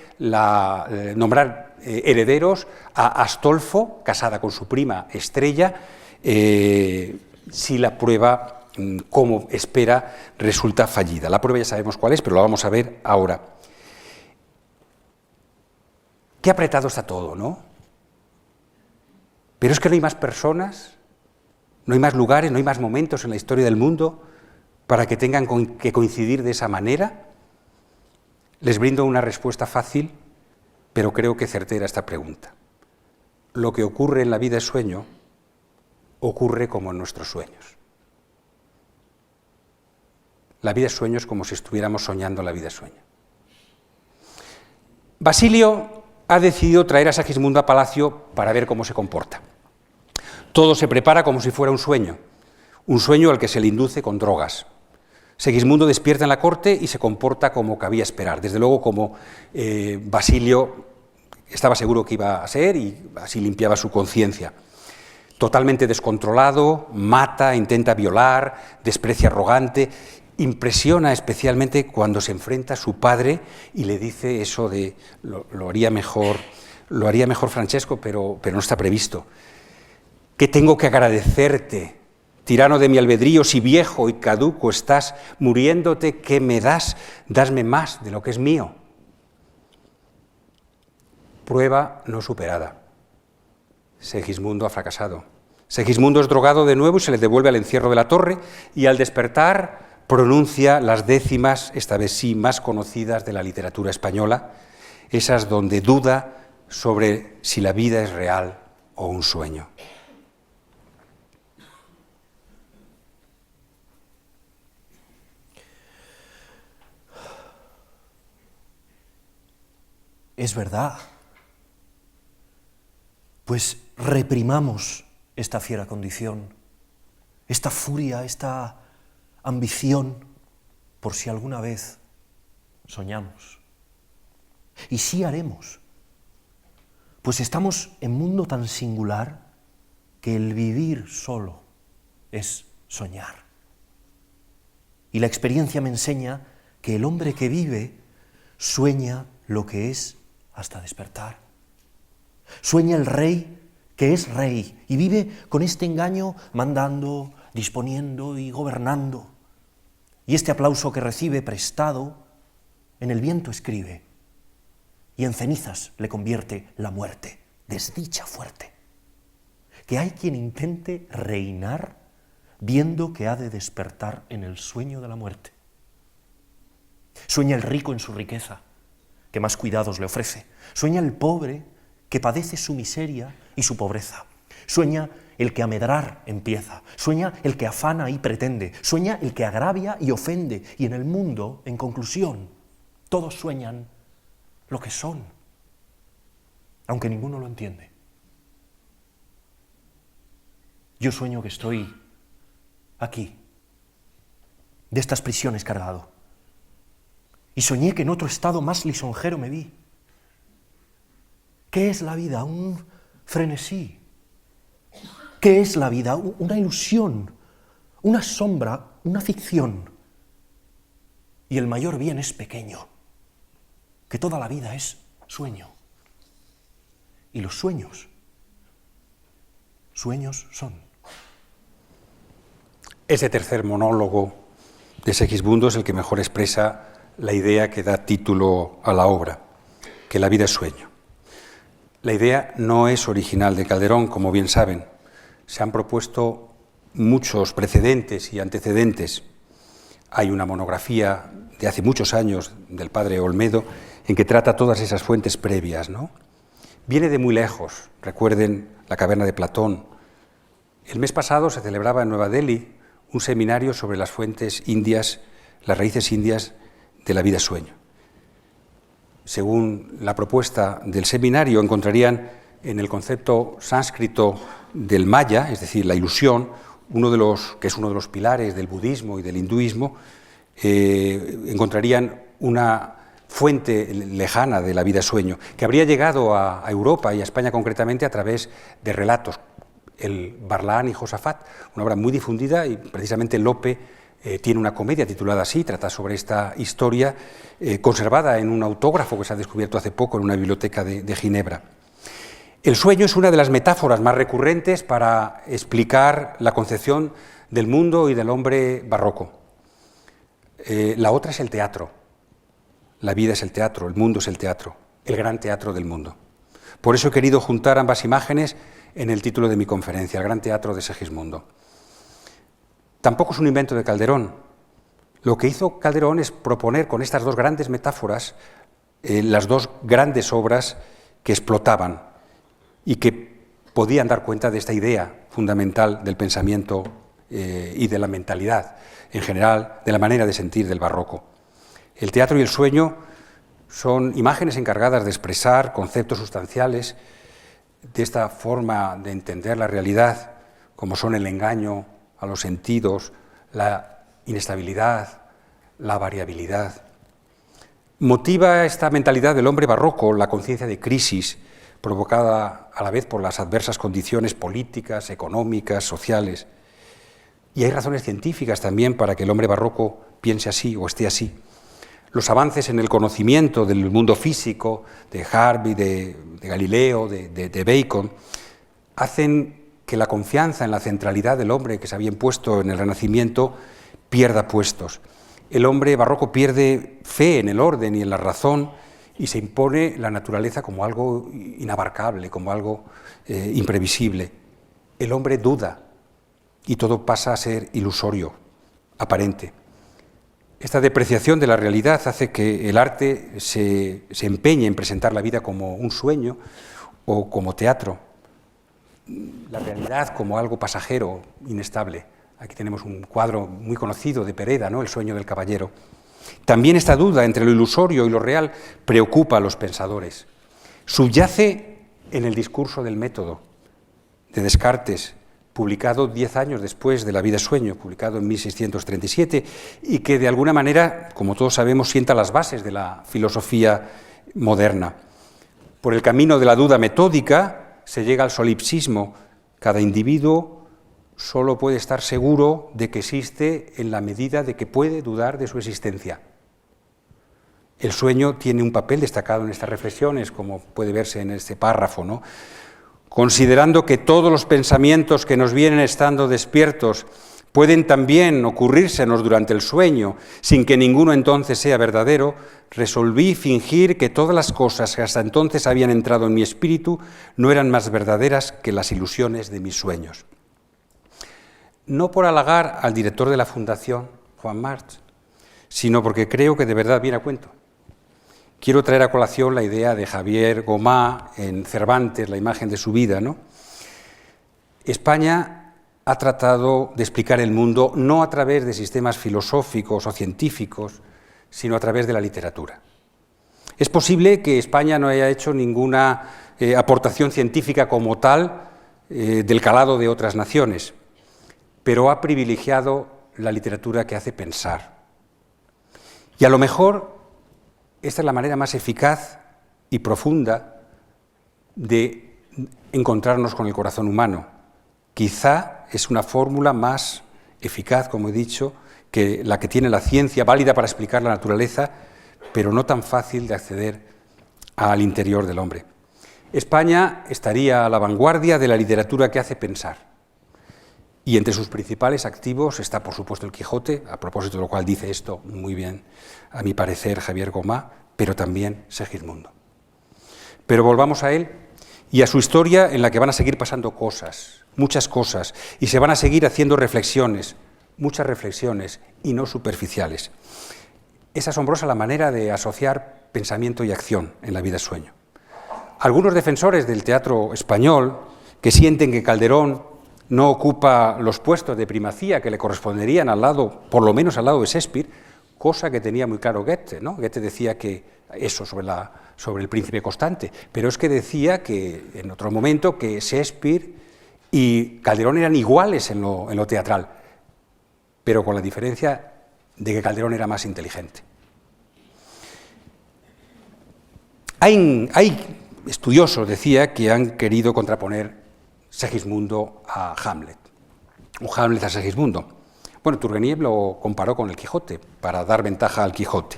nombrar herederos a Astolfo, casada con su prima Estrella, si la prueba, como espera, resulta fallida. La prueba ya sabemos cuál es, pero la vamos a ver ahora. Qué apretado está todo, ¿no? Pero es que no hay más personas, no hay más lugares, no hay más momentos en la historia del mundo para que tengan que coincidir de esa manera. Les brindo una respuesta fácil, pero creo que certera esta pregunta. Lo que ocurre en la vida es sueño, ocurre como en nuestros sueños. La vida es sueño es como si estuviéramos soñando la vida es sueño. Basilio ha decidido traer a Segismundo a palacio para ver cómo se comporta. Todo se prepara como si fuera un sueño al que se le induce con drogas. Segismundo despierta en la corte y se comporta como cabía esperar, desde luego como Basilio estaba seguro que iba a ser y así limpiaba su conciencia. Totalmente descontrolado, mata, intenta violar, desprecia arrogante, impresiona especialmente cuando se enfrenta a su padre y le dice eso de lo haría mejor Francesco, pero no está previsto. ¿Qué tengo que agradecerte, tirano de mi albedrío, si viejo y caduco estás, muriéndote, ¿qué me das? Dasme más de lo que es mío. Prueba no superada. Segismundo ha fracasado. Segismundo es drogado de nuevo y se le devuelve al encierro de la torre y al despertar pronuncia las décimas, esta vez sí, más conocidas de la literatura española, esas donde duda sobre si la vida es real o un sueño. Es verdad. Pues reprimamos esta fiera condición, esta furia, esta ambición, por si alguna vez soñamos. Y sí haremos, pues estamos en mundo tan singular que el vivir solo es soñar. Y la experiencia me enseña que el hombre que vive sueña lo que es hasta despertar. Sueña el rey que es rey y vive con este engaño mandando, disponiendo y gobernando. Y este aplauso que recibe prestado, en el viento escribe y en cenizas le convierte la muerte, desdicha fuerte. Que hay quien intente reinar viendo que ha de despertar en el sueño de la muerte. Sueña el rico en su riqueza, que más cuidados le ofrece. Sueña el pobre que padece su miseria y su pobreza. Sueña el que a medrar empieza. Sueña el que afana y pretende. Sueña el que agravia y ofende. Y en el mundo, en conclusión, todos sueñan lo que son, aunque ninguno lo entiende. Yo sueño que estoy aquí, de estas prisiones cargado. Y soñé que en otro estado más lisonjero me vi. ¿Qué es la vida? Un frenesí. ¿Qué es la vida? Una ilusión, una sombra, una ficción. Y el mayor bien es pequeño, que toda la vida es sueño. Y los sueños son. Ese tercer monólogo de Segismundo es el que mejor expresa la idea que da título a la obra, que la vida es sueño. La idea no es original de Calderón, como bien saben. Se han propuesto muchos precedentes y antecedentes. Hay una monografía de hace muchos años del padre Olmedo en que trata todas esas fuentes previas, ¿no? Viene de muy lejos. Recuerden la caverna de Platón. El mes pasado se celebraba en Nueva Delhi un seminario sobre las fuentes indias, las raíces indias de la vida sueño. Según la propuesta del seminario, encontrarían en el concepto sánscrito del maya, es decir, la ilusión, que es uno de los pilares del budismo y del hinduismo, encontrarían una fuente lejana de la vida sueño, que habría llegado a Europa y a España concretamente a través de relatos. El Barlaán y Josafat, una obra muy difundida, y precisamente Lope tiene una comedia titulada así, trata sobre esta historia, conservada en un autógrafo que se ha descubierto hace poco en una biblioteca de Ginebra. El sueño es una de las metáforas más recurrentes para explicar la concepción del mundo y del hombre barroco. La otra es el teatro. La vida es el teatro, el mundo es el teatro, el gran teatro del mundo. Por eso he querido juntar ambas imágenes en el título de mi conferencia, el gran teatro de Segismundo. Tampoco es un invento de Calderón. Lo que hizo Calderón es proponer con estas dos grandes metáforas las dos grandes obras que explotaban y que podían dar cuenta de esta idea fundamental del pensamiento y de la mentalidad, en general, de la manera de sentir del barroco. El teatro y el sueño son imágenes encargadas de expresar conceptos sustanciales de esta forma de entender la realidad, como son el engaño a los sentidos, la inestabilidad, la variabilidad. Motiva esta mentalidad del hombre barroco la conciencia de crisis, provocada a la vez por las adversas condiciones políticas, económicas, sociales. Y hay razones científicas también para que el hombre barroco piense así o esté así. Los avances en el conocimiento del mundo físico, de Harvey, de Galileo, de Bacon, hacen que la confianza en la centralidad del hombre que se había impuesto en el Renacimiento pierda puestos. El hombre barroco pierde fe en el orden y en la razón y se impone la naturaleza como algo inabarcable, como algo imprevisible. El hombre duda y todo pasa a ser ilusorio, aparente. Esta depreciación de la realidad hace que el arte se empeñe en presentar la vida como un sueño o como teatro, la realidad como algo pasajero, inestable. Aquí tenemos un cuadro muy conocido de Pereda, ¿no? El sueño del caballero. También esta duda entre lo ilusorio y lo real preocupa a los pensadores. Subyace en el discurso del método de Descartes, publicado 10 años después de La vida sueño, publicado en 1637, y que de alguna manera, como todos sabemos, sienta las bases de la filosofía moderna. Por el camino de la duda metódica se llega al solipsismo. Cada individuo solo puede estar seguro de que existe en la medida de que puede dudar de su existencia. El sueño tiene un papel destacado en estas reflexiones, como puede verse en este párrafo, ¿no? Considerando que todos los pensamientos que nos vienen estando despiertos pueden también ocurrírsenos durante el sueño, sin que ninguno entonces sea verdadero, resolví fingir que todas las cosas que hasta entonces habían entrado en mi espíritu no eran más verdaderas que las ilusiones de mis sueños. No por halagar al director de la Fundación, Juan March, sino porque creo que de verdad viene a cuento. Quiero traer a colación la idea de Javier Gomá en Cervantes, la imagen de su vida, ¿no? España ha tratado de explicar el mundo no a través de sistemas filosóficos o científicos, sino a través de la literatura. Es posible que España no haya hecho ninguna aportación científica como tal del calado de otras naciones, pero ha privilegiado la literatura que hace pensar. Y a lo mejor esta es la manera más eficaz y profunda de encontrarnos con el corazón humano. Quizá es una fórmula más eficaz, como he dicho, que la que tiene la ciencia, válida para explicar la naturaleza, pero no tan fácil de acceder al interior del hombre. España estaría a la vanguardia de la literatura que hace pensar. Y entre sus principales activos está, por supuesto, el Quijote, a propósito de lo cual dice esto muy bien, a mi parecer, Javier Gomá, pero también Segismundo. Pero volvamos a él y a su historia en la que van a seguir pasando cosas, muchas cosas, y se van a seguir haciendo reflexiones, muchas reflexiones, y no superficiales. Es asombrosa la manera de asociar pensamiento y acción en La vida sueño. Algunos defensores del teatro español, que sienten que Calderón no ocupa los puestos de primacía que le corresponderían al lado, por lo menos al lado de Shakespeare, cosa que tenía muy claro Goethe, ¿no? Goethe decía que eso sobre el príncipe constante, pero es que decía que en otro momento que Shakespeare y Calderón eran iguales en lo teatral, pero con la diferencia de que Calderón era más inteligente. Hay estudiosos, decía, que han querido contraponer Segismundo a Hamlet, o Hamlet a Segismundo. Bueno, Turgeniev lo comparó con el Quijote, para dar ventaja al Quijote.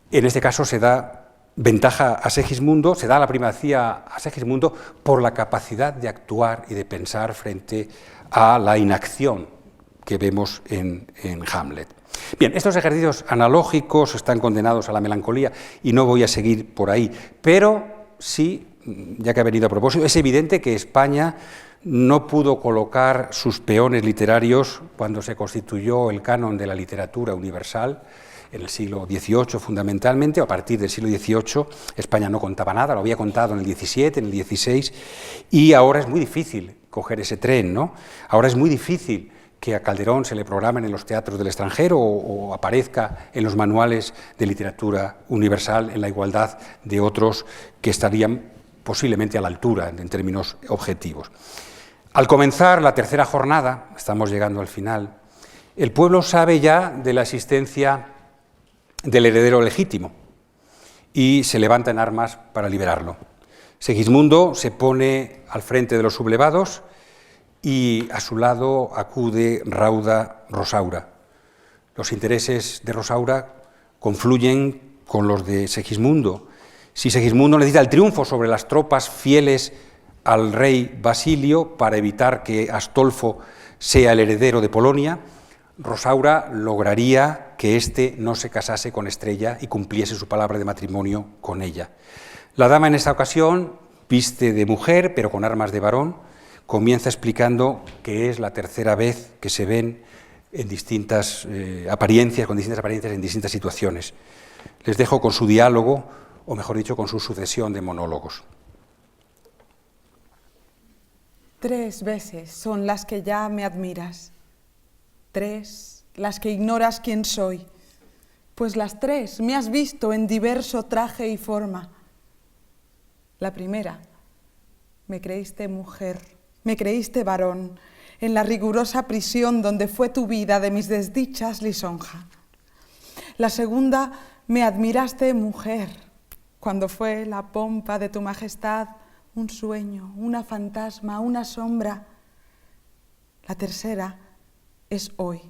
En este caso se da ventaja a Segismundo, se da la primacía a Segismundo por la capacidad de actuar y de pensar frente a la inacción que vemos en Hamlet. Bien, estos ejercicios analógicos están condenados a la melancolía y no voy a seguir por ahí, pero sí, ya que ha venido a propósito, es evidente que España no pudo colocar sus peones literarios cuando se constituyó el canon de la literatura universal, en el siglo XVIII fundamentalmente, o a partir del siglo XVIII, España no contaba nada, lo había contado en el XVII, en el XVI, y ahora es muy difícil coger ese tren, ¿no? Ahora es muy difícil que a Calderón se le programen en los teatros del extranjero o aparezca en los manuales de literatura universal en la igualdad de otros que estarían posiblemente a la altura en términos objetivos. Al comenzar la tercera jornada, estamos llegando al final, el pueblo sabe ya de la existencia del heredero legítimo y se levanta en armas para liberarlo. Segismundo se pone al frente de los sublevados y a su lado acude rauda Rosaura. Los intereses de Rosaura confluyen con los de Segismundo. Si Segismundo necesita el triunfo sobre las tropas fieles al rey Basilio para evitar que Astolfo sea el heredero de Polonia, Rosaura lograría que éste no se casase con Estrella y cumpliese su palabra de matrimonio con ella. La dama en esta ocasión viste de mujer, pero con armas de varón, comienza explicando que es la tercera vez que se ven en distintas apariencias, con distintas apariencias en distintas situaciones. Les dejo con su diálogo, o mejor dicho, con su sucesión de monólogos. 3 veces son las que ya me admiras, 3 las que ignoras quién soy, pues las 3 me has visto en diverso traje y forma. La primera, me creíste mujer, me creíste varón, en la rigurosa prisión donde fue tu vida de mis desdichas lisonja. La segunda, me admiraste mujer, cuando fue la pompa de tu majestad un sueño, una fantasma, una sombra. La tercera es hoy,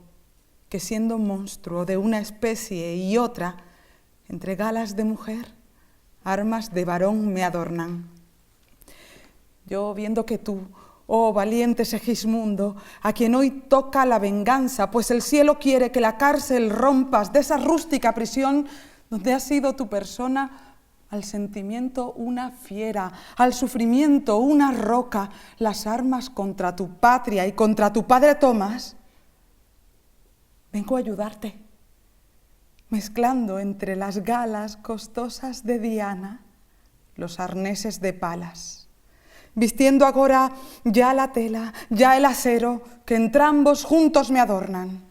que siendo monstruo de una especie y otra, entre galas de mujer, armas de varón me adornan. Yo, viendo que tú, oh valiente Segismundo, a quien hoy toca la venganza, pues el cielo quiere que la cárcel rompas de esa rústica prisión donde ha sido tu persona, al sentimiento una fiera, al sufrimiento una roca, las armas contra tu patria y contra tu padre Tomás, vengo a ayudarte, mezclando entre las galas costosas de Diana los arneses de Palas, vistiendo agora ya la tela, ya el acero, que entrambos juntos me adornan.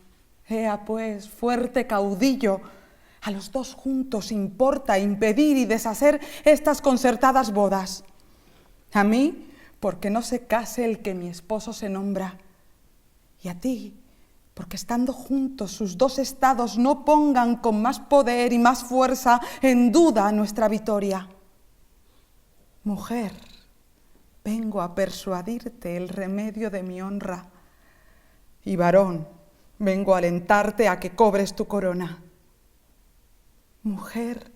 Ea pues, fuerte caudillo, a los 2 juntos importa impedir y deshacer estas concertadas bodas. A mí, porque no se case el que mi esposo se nombra, y a ti, porque estando juntos sus 2 estados no pongan con más poder y más fuerza en duda nuestra victoria. Mujer, vengo a persuadirte el remedio de mi honra, y varón, vengo a alentarte a que cobres tu corona. Mujer,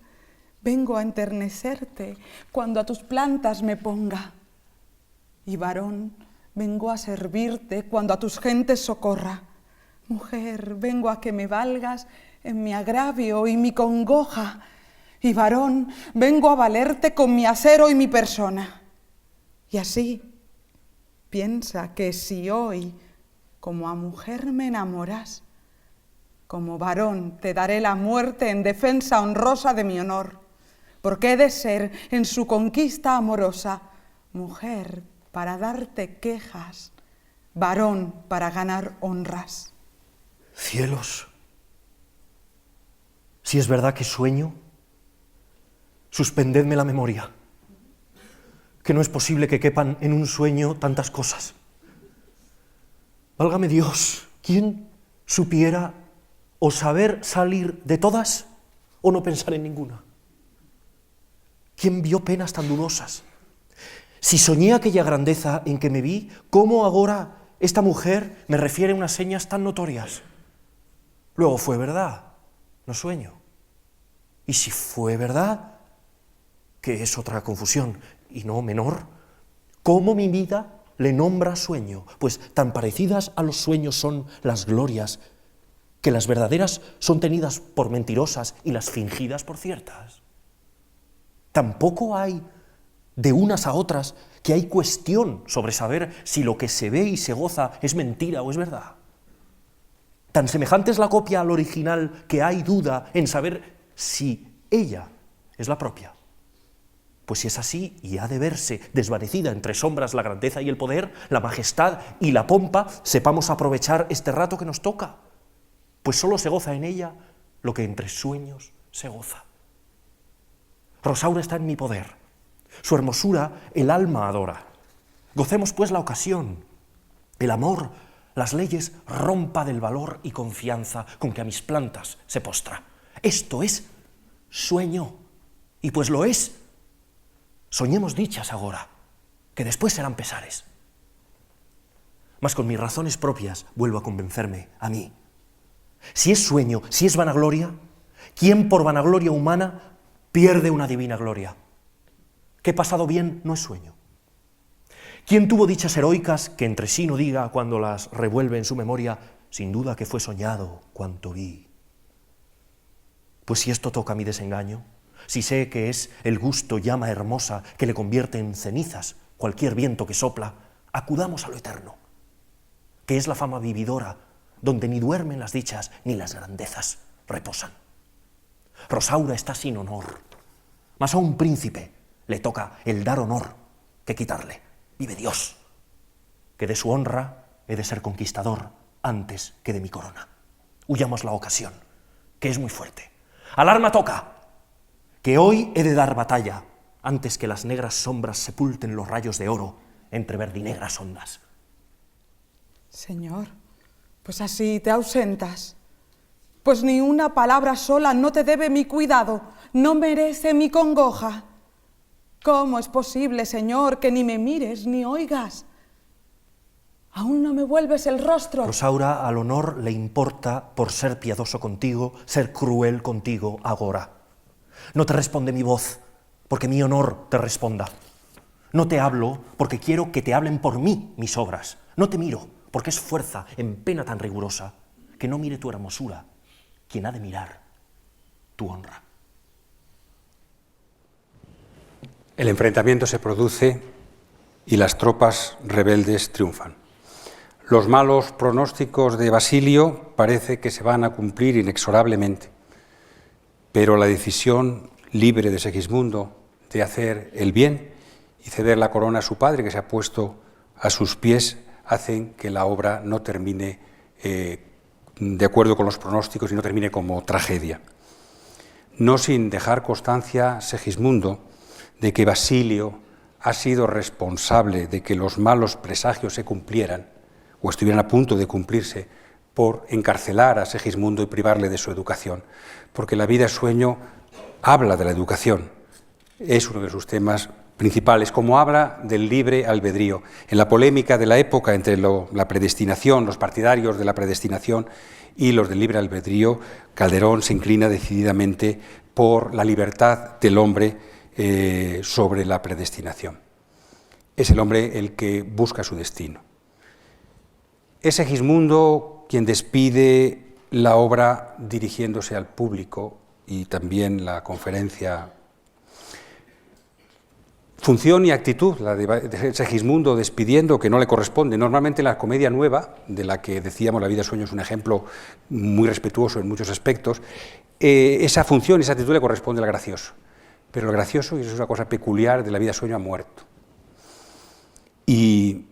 vengo a enternecerte cuando a tus plantas me ponga, y varón, vengo a servirte cuando a tus gentes socorra. Mujer, vengo a que me valgas en mi agravio y mi congoja, y varón, vengo a valerte con mi acero y mi persona. Y así, piensa que si hoy, como a mujer me enamoras, como varón te daré la muerte en defensa honrosa de mi honor, porque he de ser en su conquista amorosa mujer para darte quejas, varón para ganar honras. Cielos, si es verdad que sueño, suspendedme la memoria, que no es posible que quepan en un sueño tantas cosas. Válgame Dios, ¿quién supiera o saber salir de todas o no pensar en ninguna? ¿Quién vio penas tan dudosas? Si soñé aquella grandeza en que me vi, ¿cómo agora esta mujer me refiere unas señas tan notorias. Luego fue verdad, no sueño. Y si fue verdad, que es otra confusión, y no menor, ¿cómo mi vida le nombra sueño? Pues tan parecidas a los sueños son las glorias, que las verdaderas son tenidas por mentirosas y las fingidas por ciertas. Tampoco hay de unas a otras que hay cuestión sobre saber si lo que se ve y se goza es mentira o es verdad. Tan semejante es la copia al original que hay duda en saber si ella es la propia. Pues si es así y ha de verse desvanecida entre sombras la grandeza y el poder, la majestad y la pompa, sepamos aprovechar este rato que nos toca, pues solo se goza en ella lo que entre sueños se goza. Rosaura está en mi poder, su hermosura el alma adora. Gocemos pues la ocasión, el amor, las leyes rompa del valor y confianza con que a mis plantas se postra. Esto es sueño, y pues lo es, soñemos dichas agora, que después serán pesares. Mas con mis razones propias vuelvo a convencerme a mí. Si es sueño, si es vanagloria, ¿quién por vanagloria humana pierde una divina gloria? ¿Qué pasado bien no es sueño? ¿Quién tuvo dichas heroicas que entre sí no diga cuando las revuelve en su memoria, sin duda que fue soñado cuanto vi? Pues si esto toca mi desengaño, si sé que es el gusto llama hermosa que le convierte en cenizas cualquier viento que sopla, acudamos a lo eterno, que es la fama vividora, donde ni duermen las dichas ni las grandezas reposan. Rosaura está sin honor, mas a un príncipe le toca el dar honor que quitarle. Vive Dios, que de su honra he de ser conquistador antes que de mi corona. Huyamos la ocasión, que es muy fuerte. ¡Alarma toca! Que hoy he de dar batalla antes que las negras sombras sepulten los rayos de oro entre verdinegras ondas. Señor, pues así te ausentas. Pues ni una palabra sola no te debe mi cuidado, no merece mi congoja. ¿Cómo es posible, Señor, que ni me mires ni oigas? ¿Aún no me vuelves el rostro? Rosaura, al honor le importa, por ser piadoso contigo, ser cruel contigo agora. No te responde mi voz, porque mi honor te responda. No te hablo, porque quiero que te hablen por mí mis obras. No te miro, porque es fuerza en pena tan rigurosa, que no mire tu hermosura, quien ha de mirar tu honra. El enfrentamiento se produce y las tropas rebeldes triunfan. Los malos pronósticos de Basilio parece que se van a cumplir inexorablemente, pero la decisión libre de Segismundo de hacer el bien y ceder la corona a su padre, que se ha puesto a sus pies, hacen que la obra no termine de acuerdo con los pronósticos y no termine como tragedia. No sin dejar constancia Segismundo de que Basilio ha sido responsable de que los malos presagios se cumplieran o estuvieran a punto de cumplirse por encarcelar a Segismundo y privarle de su educación, porque la vida sueño habla de la educación, es uno de sus temas principales, como habla del libre albedrío. En la polémica de la época entre la predestinación, los partidarios de la predestinación y los del libre albedrío, Calderón se inclina decididamente por la libertad del hombre sobre la predestinación. Es el hombre el que busca su destino. Es Segismundo quien despide la obra dirigiéndose al público y también la conferencia. Función y actitud, la de Segismundo despidiendo, que no le corresponde. Normalmente la comedia nueva, de la que decíamos La vida sueño es un ejemplo muy respetuoso en muchos aspectos, esa función y esa actitud le corresponde al gracioso. Pero el gracioso, y eso es una cosa peculiar de La vida sueño, ha muerto. Y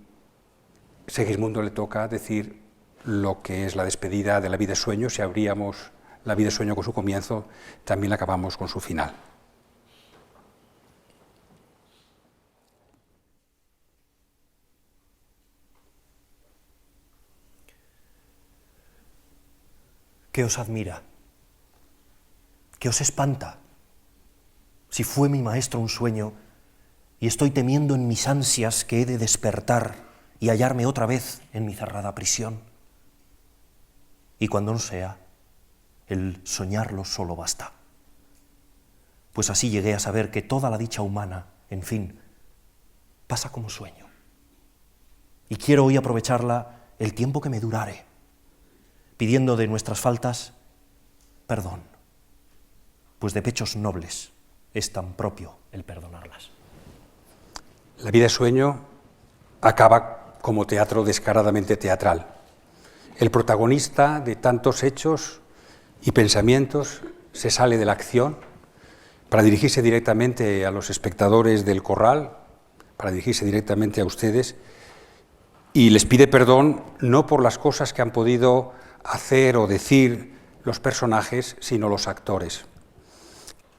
Segismundo le toca decir lo que es la despedida de La vida sueño. Si abríamos La vida sueño con su comienzo, también la acabamos con su final. ¿Qué os admira? ¿Qué os espanta? Si fue mi maestro un sueño y estoy temiendo en mis ansias que he de despertar y hallarme otra vez en mi cerrada prisión. Y cuando no sea, el soñarlo solo basta. Pues así llegué a saber que toda la dicha humana, en fin, pasa como sueño. Y quiero hoy aprovecharla el tiempo que me durare, pidiendo de nuestras faltas perdón, pues de pechos nobles es tan propio el perdonarlas. La vida sueño acaba como teatro descaradamente teatral. El protagonista de tantos hechos y pensamientos se sale de la acción para dirigirse directamente a los espectadores del corral, para dirigirse directamente a ustedes, y les pide perdón no por las cosas que han podido hacer o decir los personajes, sino los actores.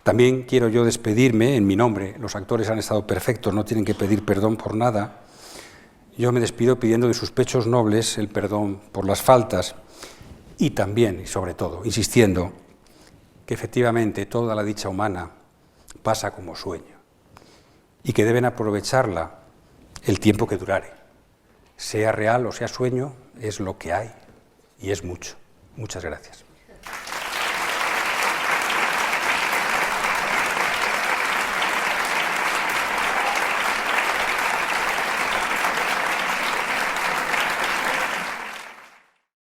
También quiero yo despedirme en mi nombre. Los actores han estado perfectos, no tienen que pedir perdón por nada. Yo me despido pidiendo de sus pechos nobles el perdón por las faltas y también, y sobre todo, insistiendo que efectivamente toda la dicha humana pasa como sueño y que deben aprovecharla el tiempo que durare. Sea real o sea sueño, es lo que hay y es mucho. Muchas gracias.